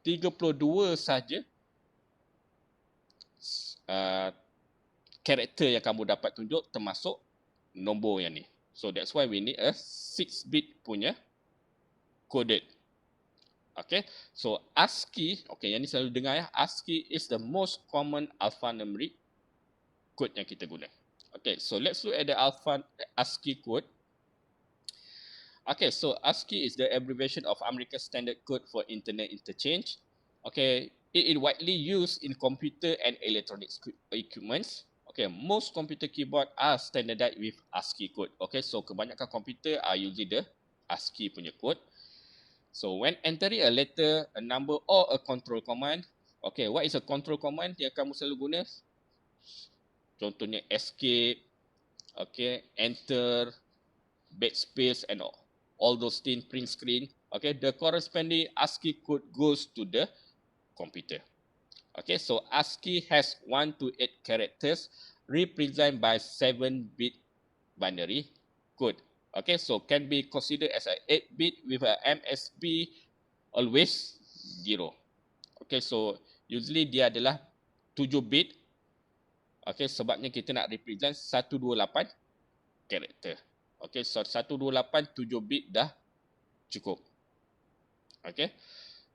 32 saja karakter yang kamu dapat tunjuk termasuk nombor yang ni. So that's why we need a 6-bit punya coded. Okay, so ASCII, okay, yang ni selalu dengar ya, ASCII is the most common alphanumeric code yang kita guna. Okay, so let's look at the ASCII code. Okay, so ASCII is the abbreviation of American Standard Code for Internet Interchange. Okay, it is widely used in computer and electronic equipments. Okay, most computer keyboard are standardized with ASCII code. Okay, so kebanyakan komputer are using the ASCII punya code. So when entering a letter, a number or a control command, okay, what is a control command yang kamu selalu guna? Contohnya escape, okay, enter, backspace and all those things, print screen. Okay, the corresponding ASCII code goes to the computer. Okay, so ASCII has 1 to 8 characters represented by 7-bit binary code. Okay, so can be considered as a 8-bit with a MSB always 0. Okay, so usually dia adalah 7-bit. Okay, sebabnya kita nak represent 128 karakter. Okay, so 128 7-bit dah cukup. Okay,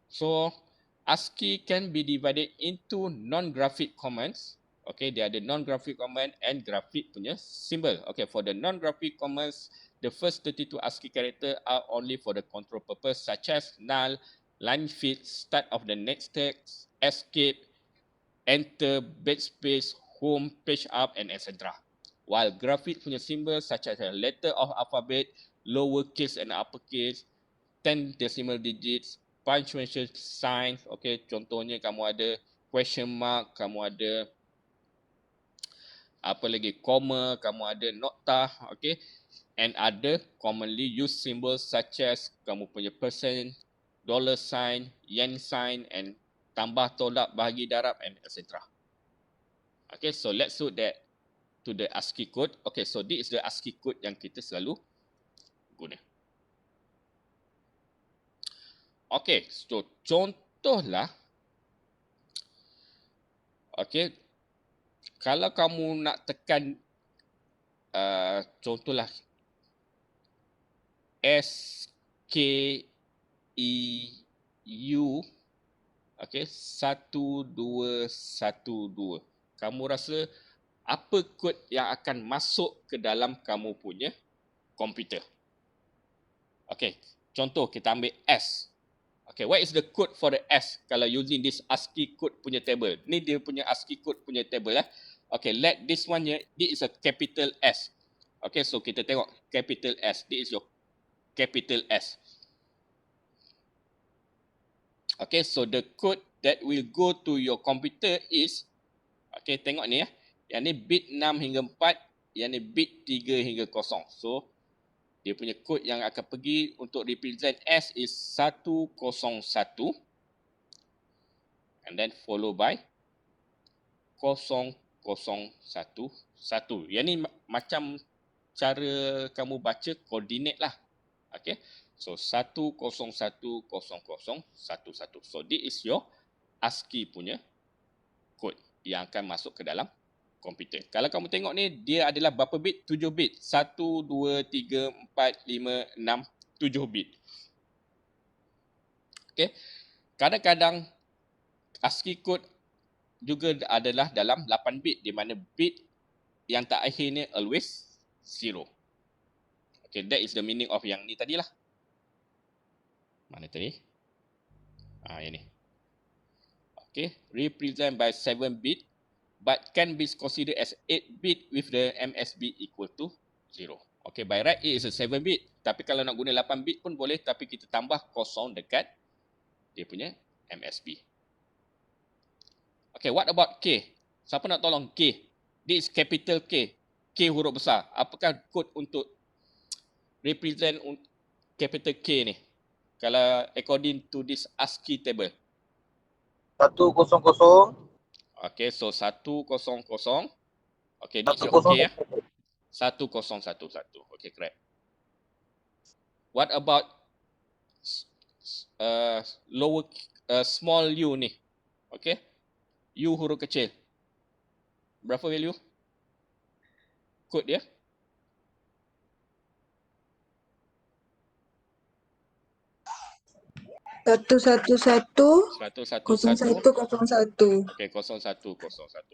so ASCII can be divided into non-graphic commands. Okay, dia ada non-graphic command and graphic punya symbol. Okay, for the non-graphic commands, the first 32 ASCII character are only for the control purpose, such as null, line feed, start of the next text, escape, enter, backspace, home, page up, and etc. While graphic punya symbol such as a letter of alphabet, lowercase and uppercase, 10 decimal digits, punctuation signs, okay, contohnya kamu ada question mark, kamu ada apa lagi, comma, kamu ada nokta, okay, and other commonly used symbols such as kamu punya percent, dollar sign, yen sign, and tambah, tolak, bahagi darab, and etc. Okay, so let's look at to the ASCII code. Okay, so this is the ASCII code yang kita selalu guna. Okay, so contohlah, okay, kalau kamu nak tekan, contohlah SKEU, okay, 1212. Kamu rasa apa kod yang akan masuk ke dalam kamu punya komputer? Okay, contoh kita ambil S. Okay, what is the code for the S kalau using this ASCII code punya table? Ni dia punya ASCII code punya table . Okay, let this one here, this is a capital S. Okay, so kita tengok capital S. This is your capital S. Okay, so the code that will go to your computer is, okay, tengok ni . Yang ni bit 6 hingga 4, yang ni bit 3 hingga 0. So, dia punya kod yang akan pergi untuk represent S is 101 and then follow by 0011. Yang ni macam cara kamu baca koordinat lah. Okay. So 1010011. So this is your ASCII punya kod yang akan masuk ke dalam komputer. Kalau kamu tengok ni, dia adalah berapa bit? 7 bit. 1, 2, 3, 4, 5, 6, 7 bit. Okay. Kadang-kadang ASCII code juga adalah dalam 8 bit, di mana bit yang terakhir ni always 0. Okay, that is the meaning of yang ni tadilah. Mana tadi? Yang ni. Okay, represent by 7 bit but can be considered as 8 bit with the MSB equal to 0. Okay, by right it is a 7 bit. Tapi kalau nak guna 8 bit pun boleh, tapi kita tambah 0 dekat dia punya MSB. Okay, what about K? Siapa nak tolong K? This is capital K. K huruf besar. Apakah kod untuk represent capital K ni? Kalau according to this ASCII table. 100. Okay, so 100. Okay, this is 100. okay ya. 1011. Okay, correct. What about small u ni? Okay. U huruf kecil. Berapa value? Kod dia? Satu satu 111. 0101. Okay, 0101.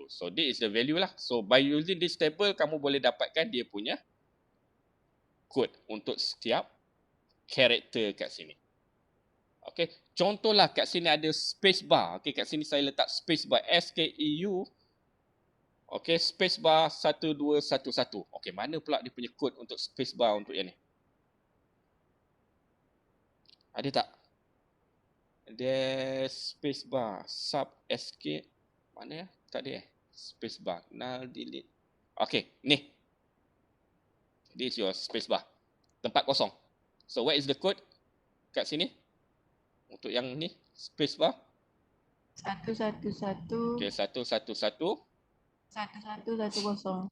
So this is the value lah. So by using this table, kamu boleh dapatkan dia punya kod untuk setiap karakter kat sini. Okay, contohlah kat sini ada space bar. Okay, kat sini saya letak space bar SKEU. Okay, space bar 1211. Okay, mana pula dia punya kod untuk space bar untuk yang ni? Ada tak? Ada space bar sub SK mana ya? Tak ada space bar null delete. Okay, ni. This is your space bar. Tempat kosong. So what is the code kat sini? Untuk yang ni space bar. 111 Okay, 111 1110.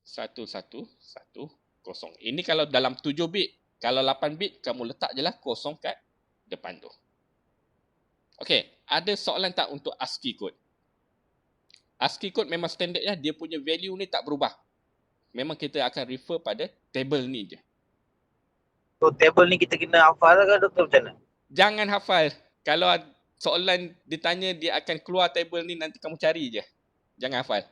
1110. Ini kalau dalam 7 bit. Kalau 8 bit kamu letak je lah kosong kat depan tu. Okay, ada soalan tak untuk ASCII code? ASCII code memang standard ya, dia punya value ni tak berubah. Memang kita akan refer pada table ni je. So table ni kita kena hafal ke doktor macam mana? Jangan hafal. Kalau soalan ditanya dia akan keluar table ni, nanti kamu cari je. Jangan hafal.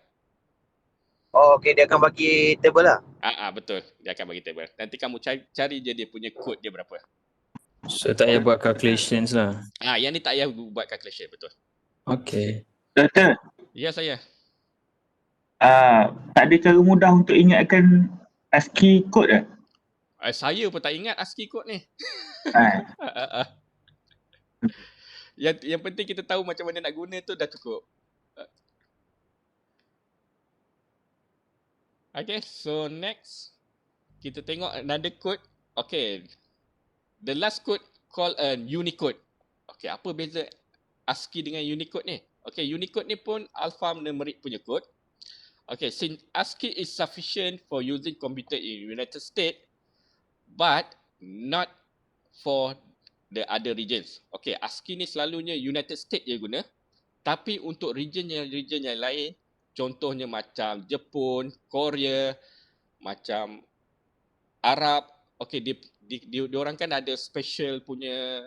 Oh okey, dia akan bagi table lah. Betul. Dia akan bagi table. Nanti kamu cari je dia punya code dia berapa. So tak payah buat calculations lah. Yang ni tak payah buat calculation, betul. Okay. Doktor, Ya, saya. tak ada cara mudah untuk ingatkan ASCII code ke? Saya pun tak ingat ASCII code ni. Ah, Yang penting kita tahu macam mana nak guna tu dah cukup. Okay, so next. Kita tengok another code. Okay. The last code called a Unicode. Okay, apa beza ASCII dengan Unicode ni? Okay, Unicode ni pun alphanumeric punya code. Okay, since ASCII is sufficient for using computer in United States, but not for the other regions. Okay, ASCII ni selalunya United States je guna. Tapi untuk region yang lain, contohnya macam Jepun, Korea, macam Arab, okay, dia orang kan ada special punya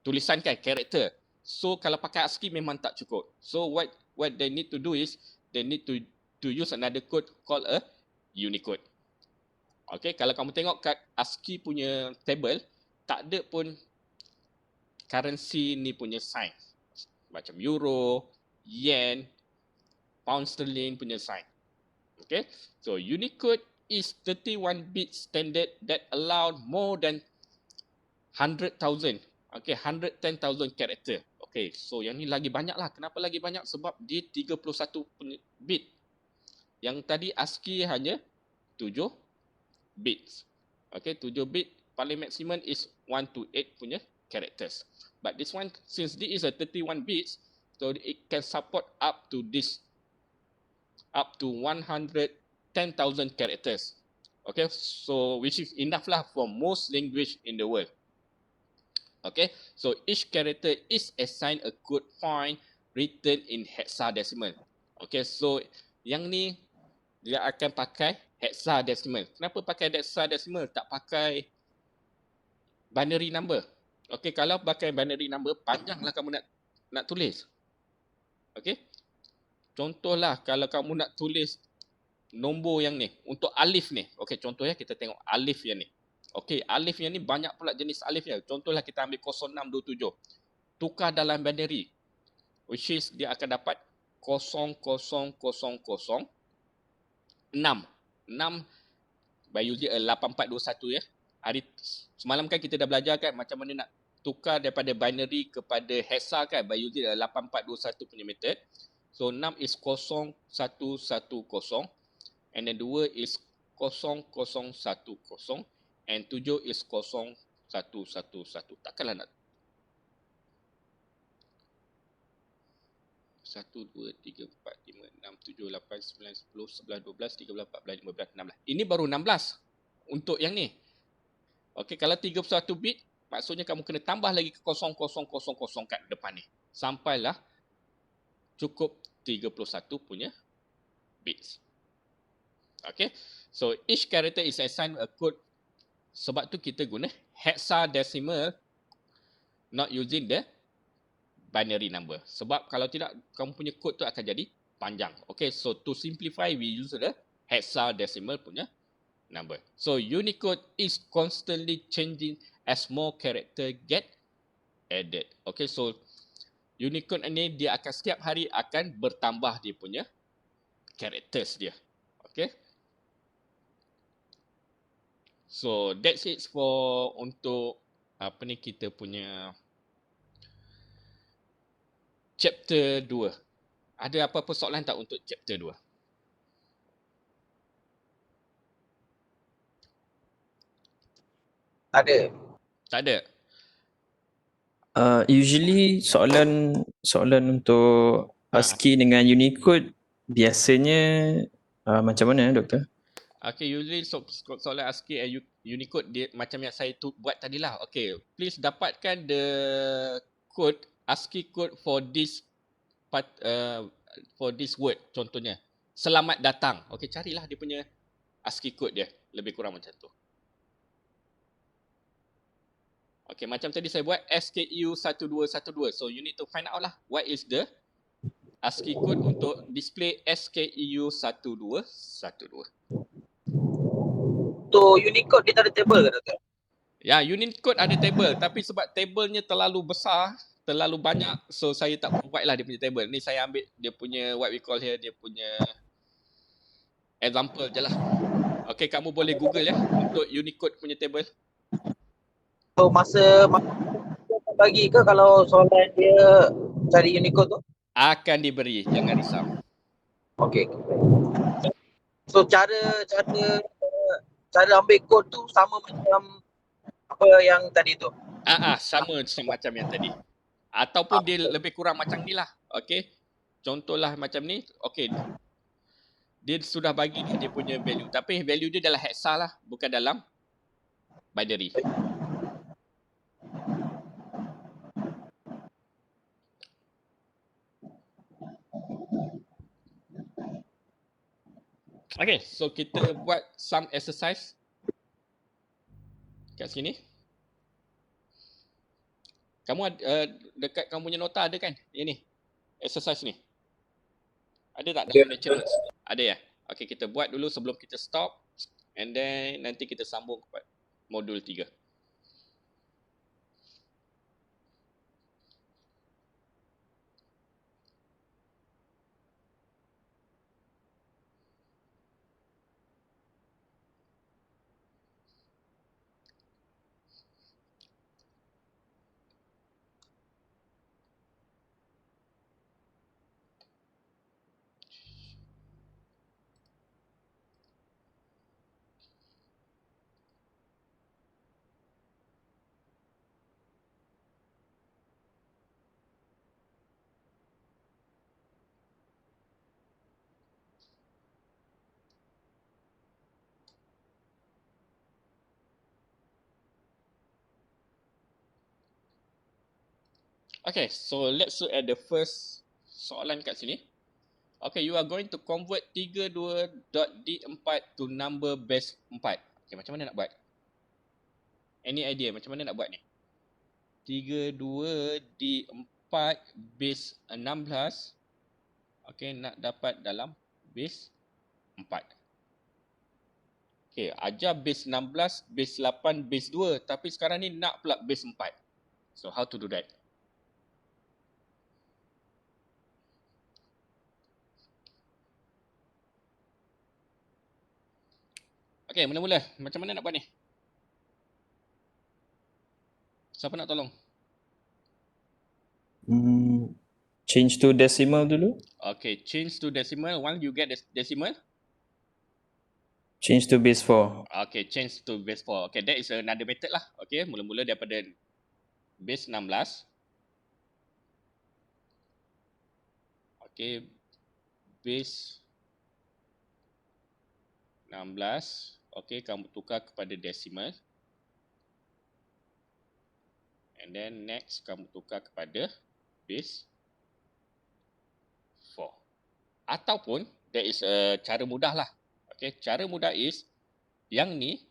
tulisan kan, karakter. So kalau pakai ASCII memang tak cukup. So what they need to do is they need to use another code called a Unicode. Okay, kalau kamu tengok kat ASCII punya table, tak ada pun currency ni punya sign. Macam euro, yen, pound sterling punya sign. Okay, so Unicode is 31-bit standard that allowed more than 100,000. Okay, 110,000 character. Okay, so yang ni lagi banyak lah. Kenapa lagi banyak? Sebab dia 31 bit. Yang tadi ASCII hanya 7 bits. Okay, 7 bit paling maksimum is 1 to 8 punya characters. But this one, since this is a 31 bits, so it can support up to 110,000 characters. Okay, so which is enough lah for most language in the world. Okay, so each character is assigned a code point written in hexadecimal. Okay, so yang ni dia akan pakai hexadecimal. Kenapa pakai hexadecimal? Tak pakai binary number. Okay, kalau pakai binary number, panjanglah kamu nak tulis. Okay, contohlah kalau kamu nak tulis nombor yang ni, untuk alif ni. Okay, contohnya kita tengok alif yang ni. Okay, alif yang ni banyak pula jenis alifnya. Contohlah kita ambil 0627. Tukar dalam binary. Which is dia akan dapat 00006. 6 by using 8421 ya. Semalam kan kita dah belajar kan macam mana nak tukar daripada binary kepada hexa kan by using 8421 punya method. So 6 is 0110 and then 2 is 0010 and 7 is 0111. Takkanlah nak 1, 2, 3, 4, 5, 6, 7, 8, 9, 10, 11, 12, 13, 14, 15, 16. Ini baru 16 untuk yang ni. Okey, kalau 31 bit, maksudnya kamu kena tambah lagi ke 0000 kat depan ni. Sampailah cukup 31 punya bits. Okay, so each character is assigned a code. Sebab tu kita guna hexadecimal, not using the binary number. Sebab kalau tidak, kamu punya code tu akan jadi panjang. Okay, so to simplify, we use the hexadecimal punya number. So Unicode is constantly changing as more character get added. Okay, so Unicode ni dia akan setiap hari akan bertambah dia punya characters dia. Okay. So that's it for untuk apa ni kita punya chapter 2. Ada apa-apa soalan tak untuk chapter 2? Ada. Tak ada. Usually soalan untuk ASCII dengan Unicode biasanya macam mana doktor? Okay, usually soalan ASCII and Unicode dia macam yang saya buat tadilah. Okay, please dapatkan the code, ASCII code for this part, for this word. Contohnya, selamat datang. Okay, carilah dia punya ASCII code dia. Lebih kurang macam tu. Okay, macam tadi saya buat SKU1212. So, you need to find out lah what is the ASCII code untuk display SKU1212. So Unicode dia tak ada table ke doktor? Ya, Unicode ada table. Tapi sebab tablenya terlalu besar, terlalu banyak, so saya tak provide lah dia punya table. Ni saya ambil dia punya what we call here, dia punya example je lah. Okay, kamu boleh Google ya untuk Unicode punya table. So masa bagi ke kalau soalan dia cari Unicode tu? Akan diberi, jangan risau. Okay. So cara ambil kod tu sama macam apa yang tadi tu? Sama macam yang tadi. Ataupun dia lebih kurang macam ni lah. Okay. Contohlah macam ni. Okay. Dia sudah bagi dia punya value. Tapi value dia dalam hexa lah. Bukan dalam binary. Okay, so kita buat some exercise kat sini. Kamu dekat kamu punya nota ada kan? Yang ni, exercise ni. Ada tak dalam lecture notes? Ada ya? Okay, kita buat dulu sebelum kita stop. And then nanti kita sambung kepada modul 3. Okay, so let's look at the first soalan kat sini. Okay, you are going to convert 32.D4 to number base 4. Okay, macam mana nak buat? Any idea macam mana nak buat ni? 32D4 base 16. Okay, nak dapat dalam base 4. Okay, ajar base 16, base 8, base 2. Tapi sekarang ni nak pula base 4. So, how to do that? Okay, mula-mula. Macam mana nak buat ni? Siapa nak tolong? Change to decimal dulu. Okay, change to decimal. Once you get the decimal, Change to base 4. okay, change to base 4. Okay, that is another method lah. Okay, mula-mula daripada base 16. Okay, base 16. Okay, kamu tukar kepada decimal. And then next, kamu tukar kepada base 4. Ataupun, there is a cara mudah lah. Okay, cara mudah is, yang ni,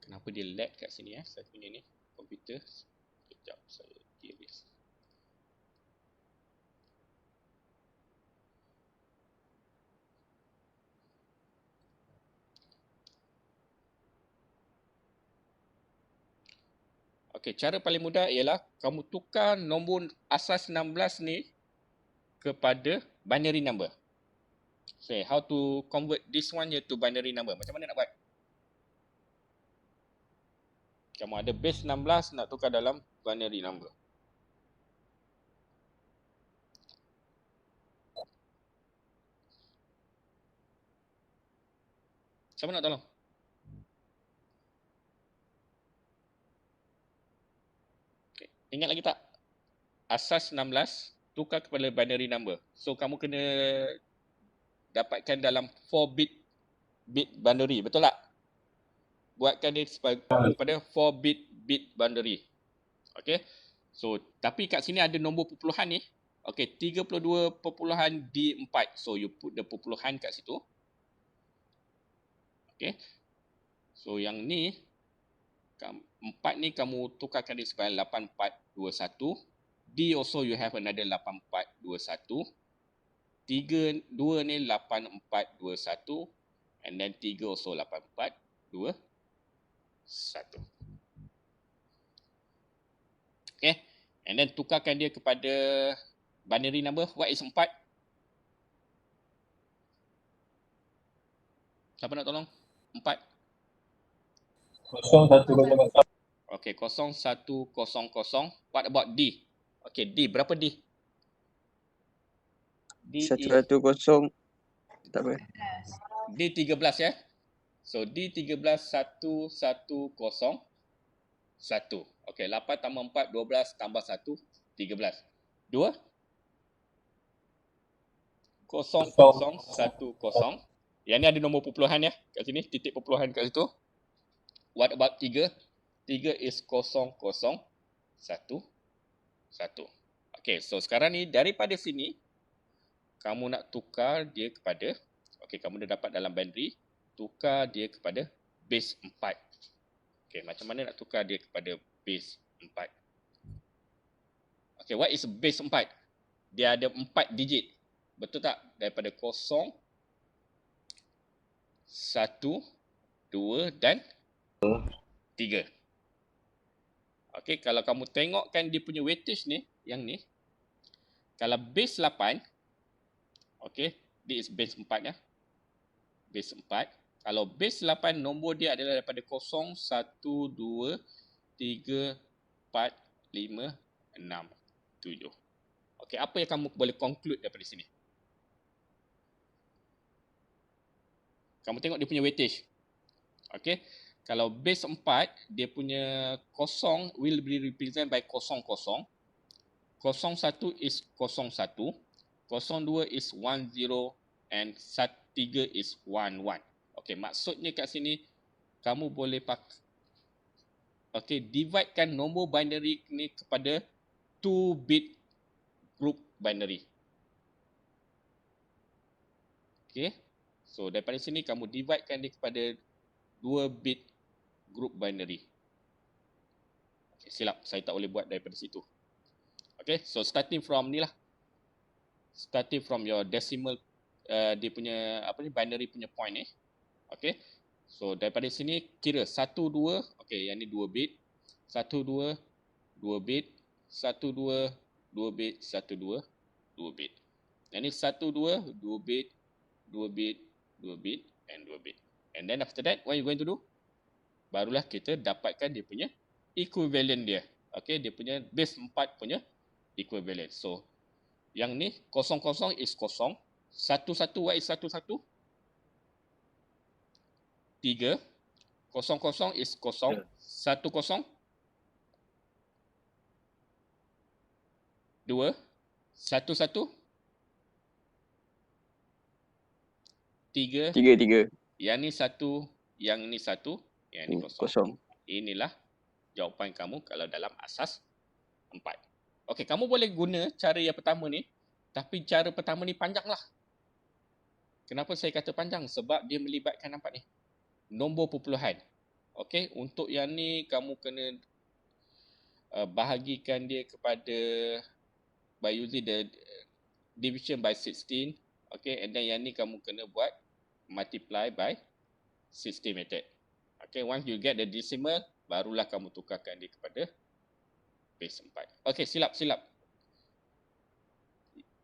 kenapa dia lag kat sini saya punya ni, komputer. Sekejap, saya erase. Okay, cara paling mudah ialah kamu tukar nombor asas 16 ni kepada binary number. So, how to convert this one here to binary number? Macam mana nak buat? Kamu ada base 16 nak tukar dalam binary number. Siapa nak tolong? Okay. Ingat lagi tak? Asas 16 tukar kepada binary number. So, kamu kena dapatkan dalam 4-bit binary. Betul tak? Buatkan dia kepada 4-bit binary. Okay. So, tapi kat sini ada nombor perpuluhan ni. Okay, 32.D4. So, you put the perpuluhan kat situ. Okay. So, yang ni, 4 ni kamu tukarkan dia sebagai 8421. D also you have another 8421. 2 ni 8421. And then 3 also 8421. Okay. And then tukarkan dia kepada binary number. What is 4? Siapa nak tolong? 4. 0100. Okay, 0100. What about D? Okay, D. Berapa D? D is 110. Tak apa. D 13 ya. So D 13 1101. Okay, 8 tambah 4 12 tambah 1 13. 2 0010. Yang ni ada nombor perpuluhan ya. Kat sini titik perpuluhan kat situ. What about 3? 3 is 0011. Okay, so sekarang ni daripada sini kamu nak tukar dia kepada, okay, kamu dah dapat dalam binary, tukar dia kepada base 4. Okay, macam mana nak tukar dia kepada base 4? Okay, what is base 4? Dia ada 4 digit. Betul tak? Daripada 0, 1, 2 dan 3. Okay, kalau kamu tengokkan dia punya weightage ni, yang ni, kalau base 8, okay, this is base 4 ya. Base 4. Kalau base 8, nombor dia adalah daripada 0, 1, 2, 3, 4, 5, 6, 7. Okay, apa yang kamu boleh conclude daripada sini? Kamu tengok dia punya weightage. Okay, kalau base 4, dia punya 0 will be represented by 00. 01 is 01. 02 is 10 and 3 is 11. Okay, maksudnya kat sini kamu boleh pakai, okay, dividekan nombor binary ni kepada 2-bit group binary. Okay, so daripada sini kamu dividekan dia kepada 2-bit group binary. Okay, silap, saya tak boleh buat daripada situ. Okay, so starting from ni lah. Starting from your decimal, dia punya apa ni, binary punya point ni. Okay, so daripada sini kira 1, 2, okay, yang ni 2 bit, 1, 2, 2 bit, 1, 2, 2 bit, 1, 2, 2 bit. Yang ni 1, 2, 2 bit, 2 bit, 2 bit and 2 bit. And then after that, what you going to do? Barulah kita dapatkan dia punya equivalent dia. Okay, dia punya base 4 punya equivalent. So, yang ni 00 is 0. 11, what is 11? 3. 00 is 0. 10. 2. 11. 3. 3. Yang ni 1. Yang ni 1. Yang ni 0. Kosong. Inilah jawapan kamu kalau dalam asas 4. Okey, kamu boleh guna cara yang pertama ni, tapi cara pertama ni panjang lah. Kenapa saya kata panjang? Sebab dia melibatkan, nampak ni, nombor perpuluhan. Okey, untuk yang ni kamu kena bahagikan dia kepada by using the division by 16. Okey, and then yang ni kamu kena buat multiply by 16 method. Okey, once you get the decimal, barulah kamu tukarkan dia kepada base 4. Okey, silap.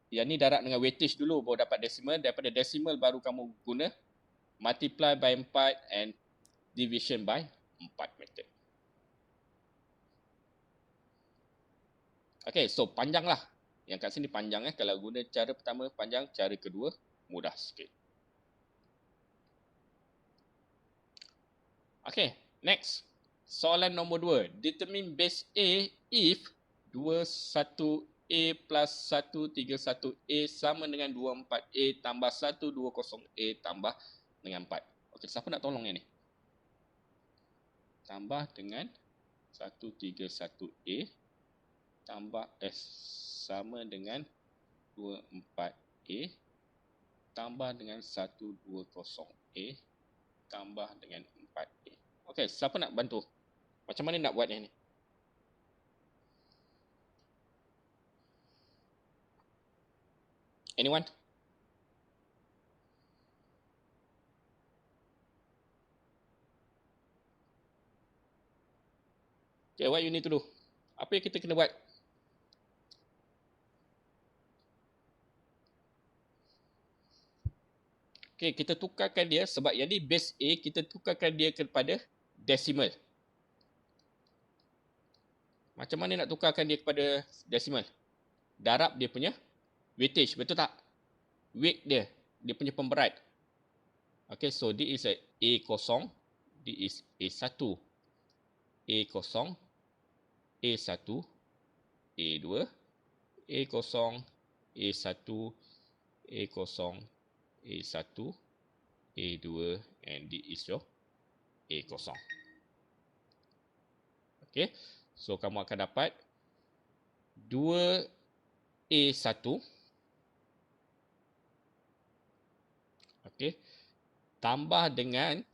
Yang ni darab dengan weightage dulu baru dapat decimal. Daripada decimal baru kamu guna multiply by 4 and division by 4 method. Okey, so panjang lah. Yang kat sini panjang Kalau guna cara pertama panjang, cara kedua mudah sikit. Okey, next. Soalan nombor 2. Determine base A if 21A plus 131A sama dengan 24A tambah 120A tambah dengan 4. Okey, siapa nak tolong yang ni? Tambah dengan 131A tambah sama dengan 24A tambah dengan 120A tambah dengan 4A. Okey, siapa nak bantu? Macam mana nak buat yang ni? Anyone? Okay, what you need to do? Apa yang kita kena buat? Okay, kita tukarkan dia sebab yang ni base A, kita tukarkan dia kepada decimal. Macam mana nak tukarkan dia kepada decimal? Darab dia punya weightage, betul tak? Weight dia punya pemberat. Okay, so this is A0, this is A1, A0, A1, A2, A0, A1, A0, A1, A2, and this is your A0. Okay, so kamu akan dapat 2A1, okay, tambah dengan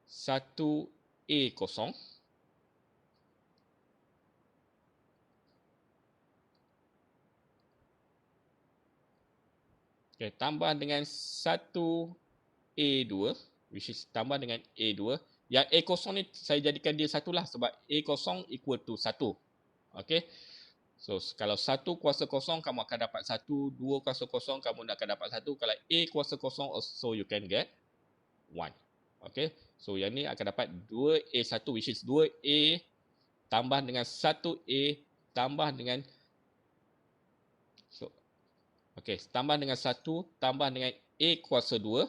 1A0 okay, tambah dengan 1A2, which is tambah dengan A2. Yang A0 ni saya jadikan dia 1 lah sebab A0 equal to 1. Okay. So, kalau 1 kuasa 0, kamu akan dapat 1. 2 kuasa 0, kamu akan dapat 1. Kalau A kuasa 0, also you can get 1. Okay. So, yang ni akan dapat 2A1, which is 2A tambah dengan 1A tambah dengan tambah dengan 1 tambah dengan A kuasa 2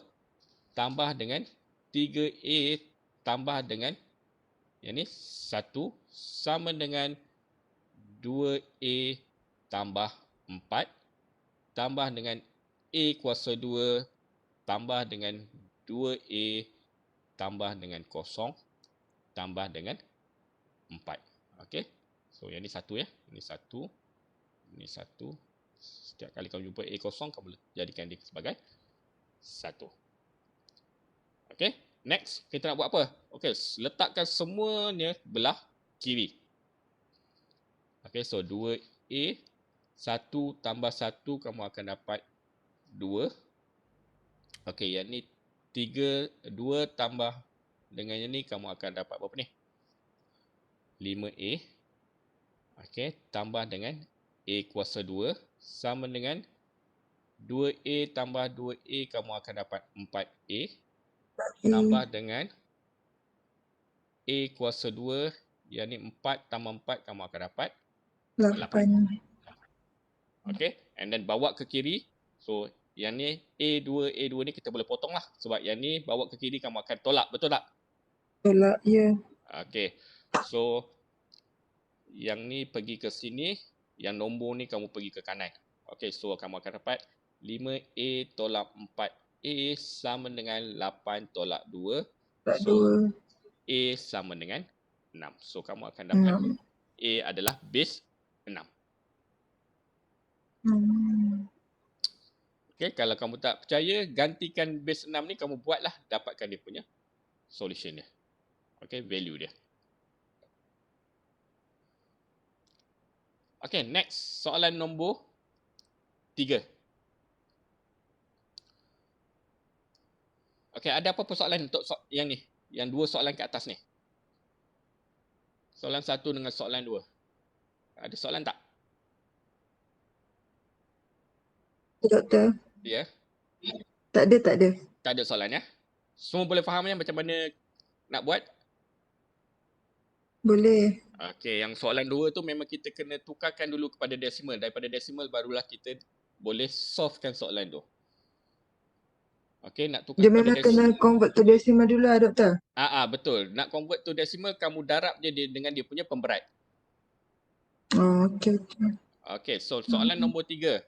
tambah dengan 3A tambah dengan yang ni 1 sama dengan 2A tambah 4 tambah dengan A kuasa 2 tambah dengan 2A tambah dengan 0 tambah dengan 4. Okey. So yang ni 1 ya. Ini 1. Ini 1. Setiap kali kamu jumpa A0, kamu jadikan dia sebagai 1. Okey. Next, kita nak buat apa? Okey, letakkan semuanya belah kiri. Okey, so 2A, 1 tambah 1, kamu akan dapat 2. Okey, yang ni 2 tambah dengan yang ni, kamu akan dapat berapa ni? 5A. Okey, tambah dengan A kuasa 2 sama dengan 2A tambah 2A, kamu akan dapat 4A. Tambah dengan A kuasa 2, Yang ni 4 tambah 4 kamu akan dapat 8. Okay, and then bawa ke kiri. So, yang ni A2 ni kita boleh potong lah. Sebab yang ni bawa ke kiri kamu akan tolak, betul tak? Tolak, ya. Okay, so yang ni pergi ke sini, yang nombor ni kamu pergi ke kanan. Okay, so kamu akan dapat 5A tolak 4A sama dengan 8 tolak 2. Tak So, 2. A sama dengan 6. So, kamu akan dapat 6. A adalah base 6. Okay, kalau kamu tak percaya, gantikan base 6 ni, kamu buatlah, dapatkan dia punya solution dia. Okay, value dia. Okay, next. Soalan nombor 3. Okay, ada apa persoalan untuk yang ni? Yang 2 soalan kat atas ni. Soalan 1 dengan soalan 2. Ada soalan tak? Doktor. Ya. Tak ada, tak ada. Tak ada soalan ya. Semua boleh faham ya macam mana nak buat? Boleh. Okey, yang soalan 2 tu memang kita kena tukarkan dulu kepada desimal. Daripada desimal barulah kita boleh solvekan soalan tu. Okey, nak tukar Dia kepada memang kena convert to decimal dulu lah, doktor. betul. Nak convert to decimal, kamu darab dia dengan dia punya pemberat. Oh, okey, okey. Okey, so soalan nombor 3.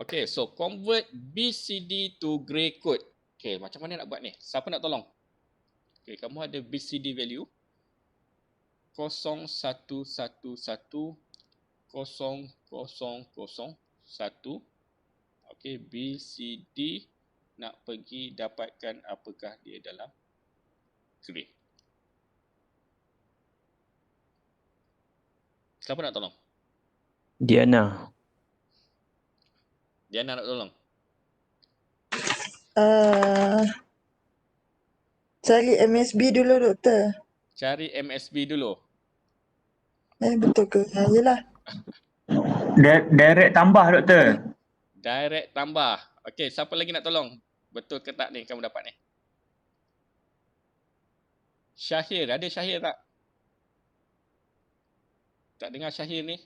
Okey, so convert BCD to grey code. Okey, macam mana nak buat ni? Siapa nak tolong? Okey, kamu ada BCD value 01110001. Okey, BCD nak pergi dapatkan apakah dia dalam grey. Siapa nak tolong? Diana. Diana nak tolong? Cari MSB dulu, doktor. Cari MSB dulu. Betul ke? Yelah. Direct tambah doktor. Direct tambah. Okey, siapa lagi nak tolong? Betul ke tak ni kamu dapat ni? Syahir, ada Syahir tak? Tak dengar Syahir ni?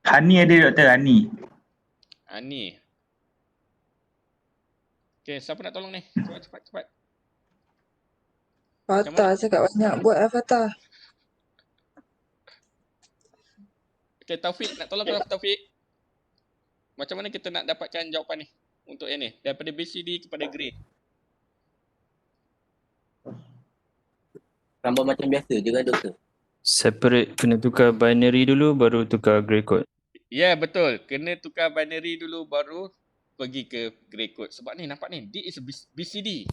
Hani ada doktor, Hani. Ani. Okey, siapa nak tolong ni? Cepat. Fatah cakap banyak buat lah Fatah. Okey, Taufik nak tolong ke Taufik? Macam mana kita nak dapatkan jawapan ni? Untuk yang ni, daripada BCD kepada grey. Tambah macam biasa je kan doktor? Separate, kena tukar binary dulu baru tukar grey code. Ya, betul. Kena tukar binary dulu baru pergi ke grey code. Sebab ni nampak ni, D is BCD.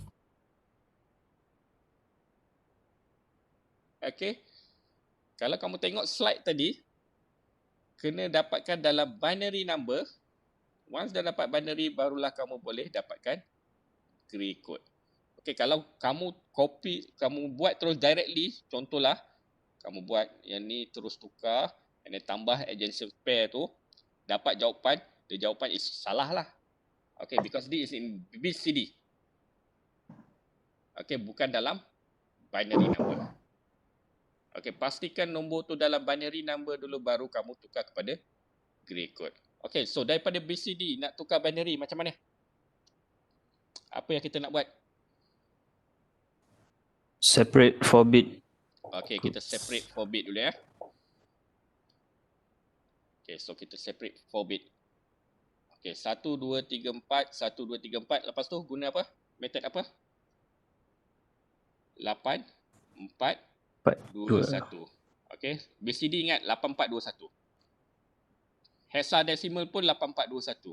Okey. Kalau kamu tengok slide tadi, kena dapatkan dalam binary number. Once dah dapat binary, barulah kamu boleh dapatkan grey code. Okey, kalau kamu copy, kamu buat terus directly, contohlah, kamu buat yang ni terus tukar, and then tambah adjacent pair tu, dapat jawapan, the jawapan is salah lah. Okay, because this is in BCD. Okay, bukan dalam binary number. Okay, pastikan nombor tu dalam binary number dulu, baru kamu tukar kepada grey code. Okay, so daripada BCD nak tukar binary macam mana? Apa yang kita nak buat? Separate 4 bit. Okay, kita separate 4 bit dulu ya. Okay, so kita separate 4 bit. Okay, 1, 2, 3, 4, 1, 2, 3, 4. Lepas tu guna apa? Method apa? 8, 4, 2, 1. Okay, BCD ingat 8, 4, 2, 1. Hexadecimal pun 8, 4, 2, 1.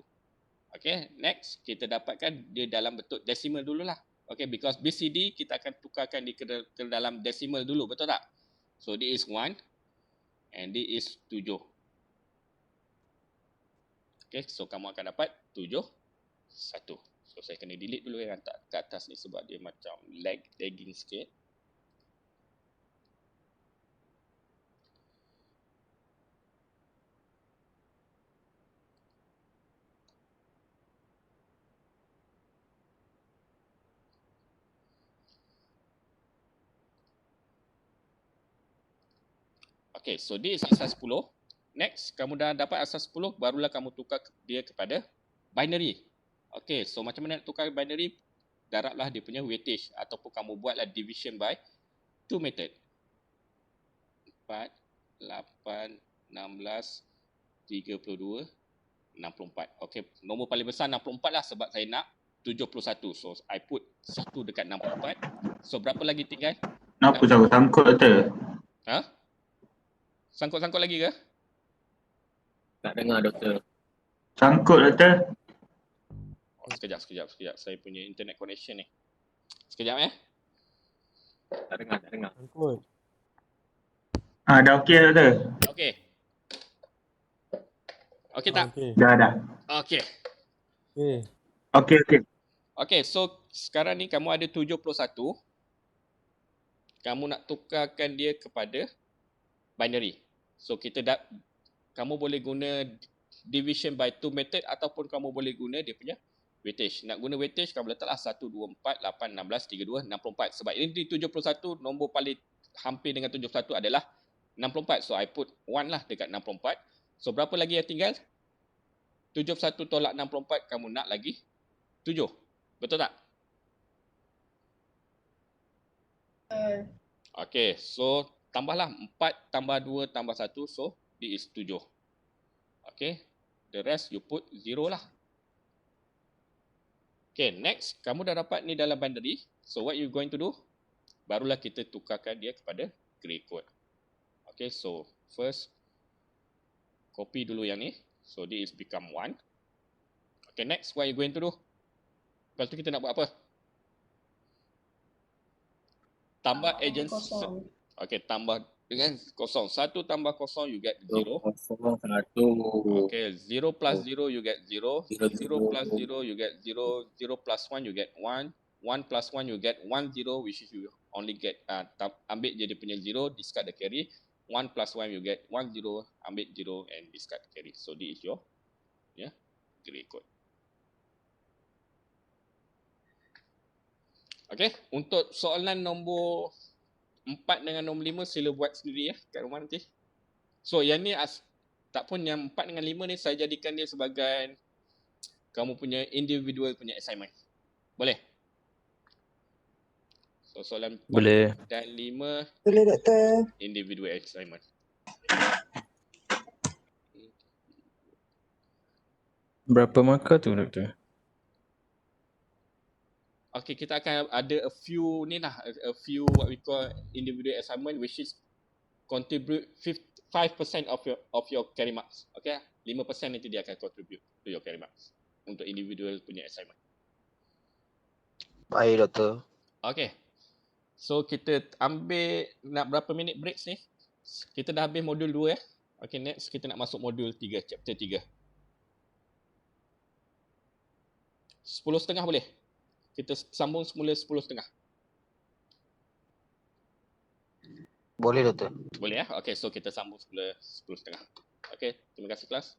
Okay, next kita dapatkan dia dalam bentuk decimal dululah. Okay, because BCD kita akan tukarkan dia ke dalam decimal dulu, betul tak? So, this is 1 and this is 7. Okay, so kamu akan dapat 7, 1. So, saya kena delete dulu yang kat atas ni sebab dia macam lagging sikit. Okay, so this is asas 10. Next, kamu dah dapat asas 10, barulah kamu tukar dia kepada binary. Okay, so macam mana nak tukar binary? Darablah dia punya weightage ataupun kamu buatlah division by 2 method. 4, 8, 16, 32, 64. Okay, nombor paling besar 64 lah sebab saya nak 71. So, I put 1 dekat 64. So, berapa lagi tinggal? Kenapa jauh sangkut Doktor? Ha? Sangkut-sangkut lagi ke? Tak dengar doktor. Sangkut Doktor? Oh, sekejap. Saya punya internet connection ni. Sekejap Tak dengar. Dah okey Doktor? Okey. Okey tak? Dah. Okey. Okey. Okey, so sekarang ni kamu ada 71. Kamu nak tukarkan dia kepada binary. So kamu boleh guna division by 2 method ataupun kamu boleh guna dia punya weightage. Nak guna weightage kamu letaklah 1, 2, 4, 8, 16, 32, 64. Sebab ini 71, nombor paling hampir dengan 71 adalah 64. So I put 1 lah dekat 64. So berapa lagi yang tinggal? 71 tolak 64, kamu nak lagi 7. Betul tak? Okay, so tambahlah 4 tambah 2 tambah 1, so this is 7. Okay, the rest you put 0 lah. Okay, next, kamu dah dapat ni dalam binary. So what you going to do? Barulah kita tukarkan dia kepada gray code. Okay, so first copy dulu yang ni. So this is become 1. Okay, next, what you going to do? Lepas tu kita nak buat apa? Tambah agent. Okay, tambah dengan kosong. 1 tambah kosong, you get 0. 1. Okay, 0 plus 0, you get 0. 0 plus 0, you get 0. 0 plus 1, you get 1. 1 plus 1, you get 1, 0, which is you only get, ambil je dia punya 0, discard the carry. 1 plus 1, you get 1, 0, ambil 0 and discard the carry. So, this is your gray code. Okay, untuk soalan nombor 4 dengan nombor 5 sila buat sendiri ya kat rumah nanti. So yang ni tak pun yang 4 dengan 5 ni saya jadikan dia sebagai kamu punya individual punya assignment. Boleh? So soalan 4 Boleh. dan 5 Boleh Doktor. individual assignment. Berapa markah tu Doktor? Okay, kita akan ada a few ni lah, a few what we call individual assignment which is contribute 5% of your carry marks. Okay, 5% nanti dia akan contribute to your carry marks untuk individual punya assignment. Baik Doktor. Okay, so kita ambil nak berapa minit break ni? Kita dah habis modul 2 ya. Okay, next kita nak masuk modul 3, chapter 3. 10.30 boleh? Kita sambung semula 10.30. Boleh Doktor. Boleh ya? Okay, so kita sambung semula 10.30. Okay, terima kasih kelas.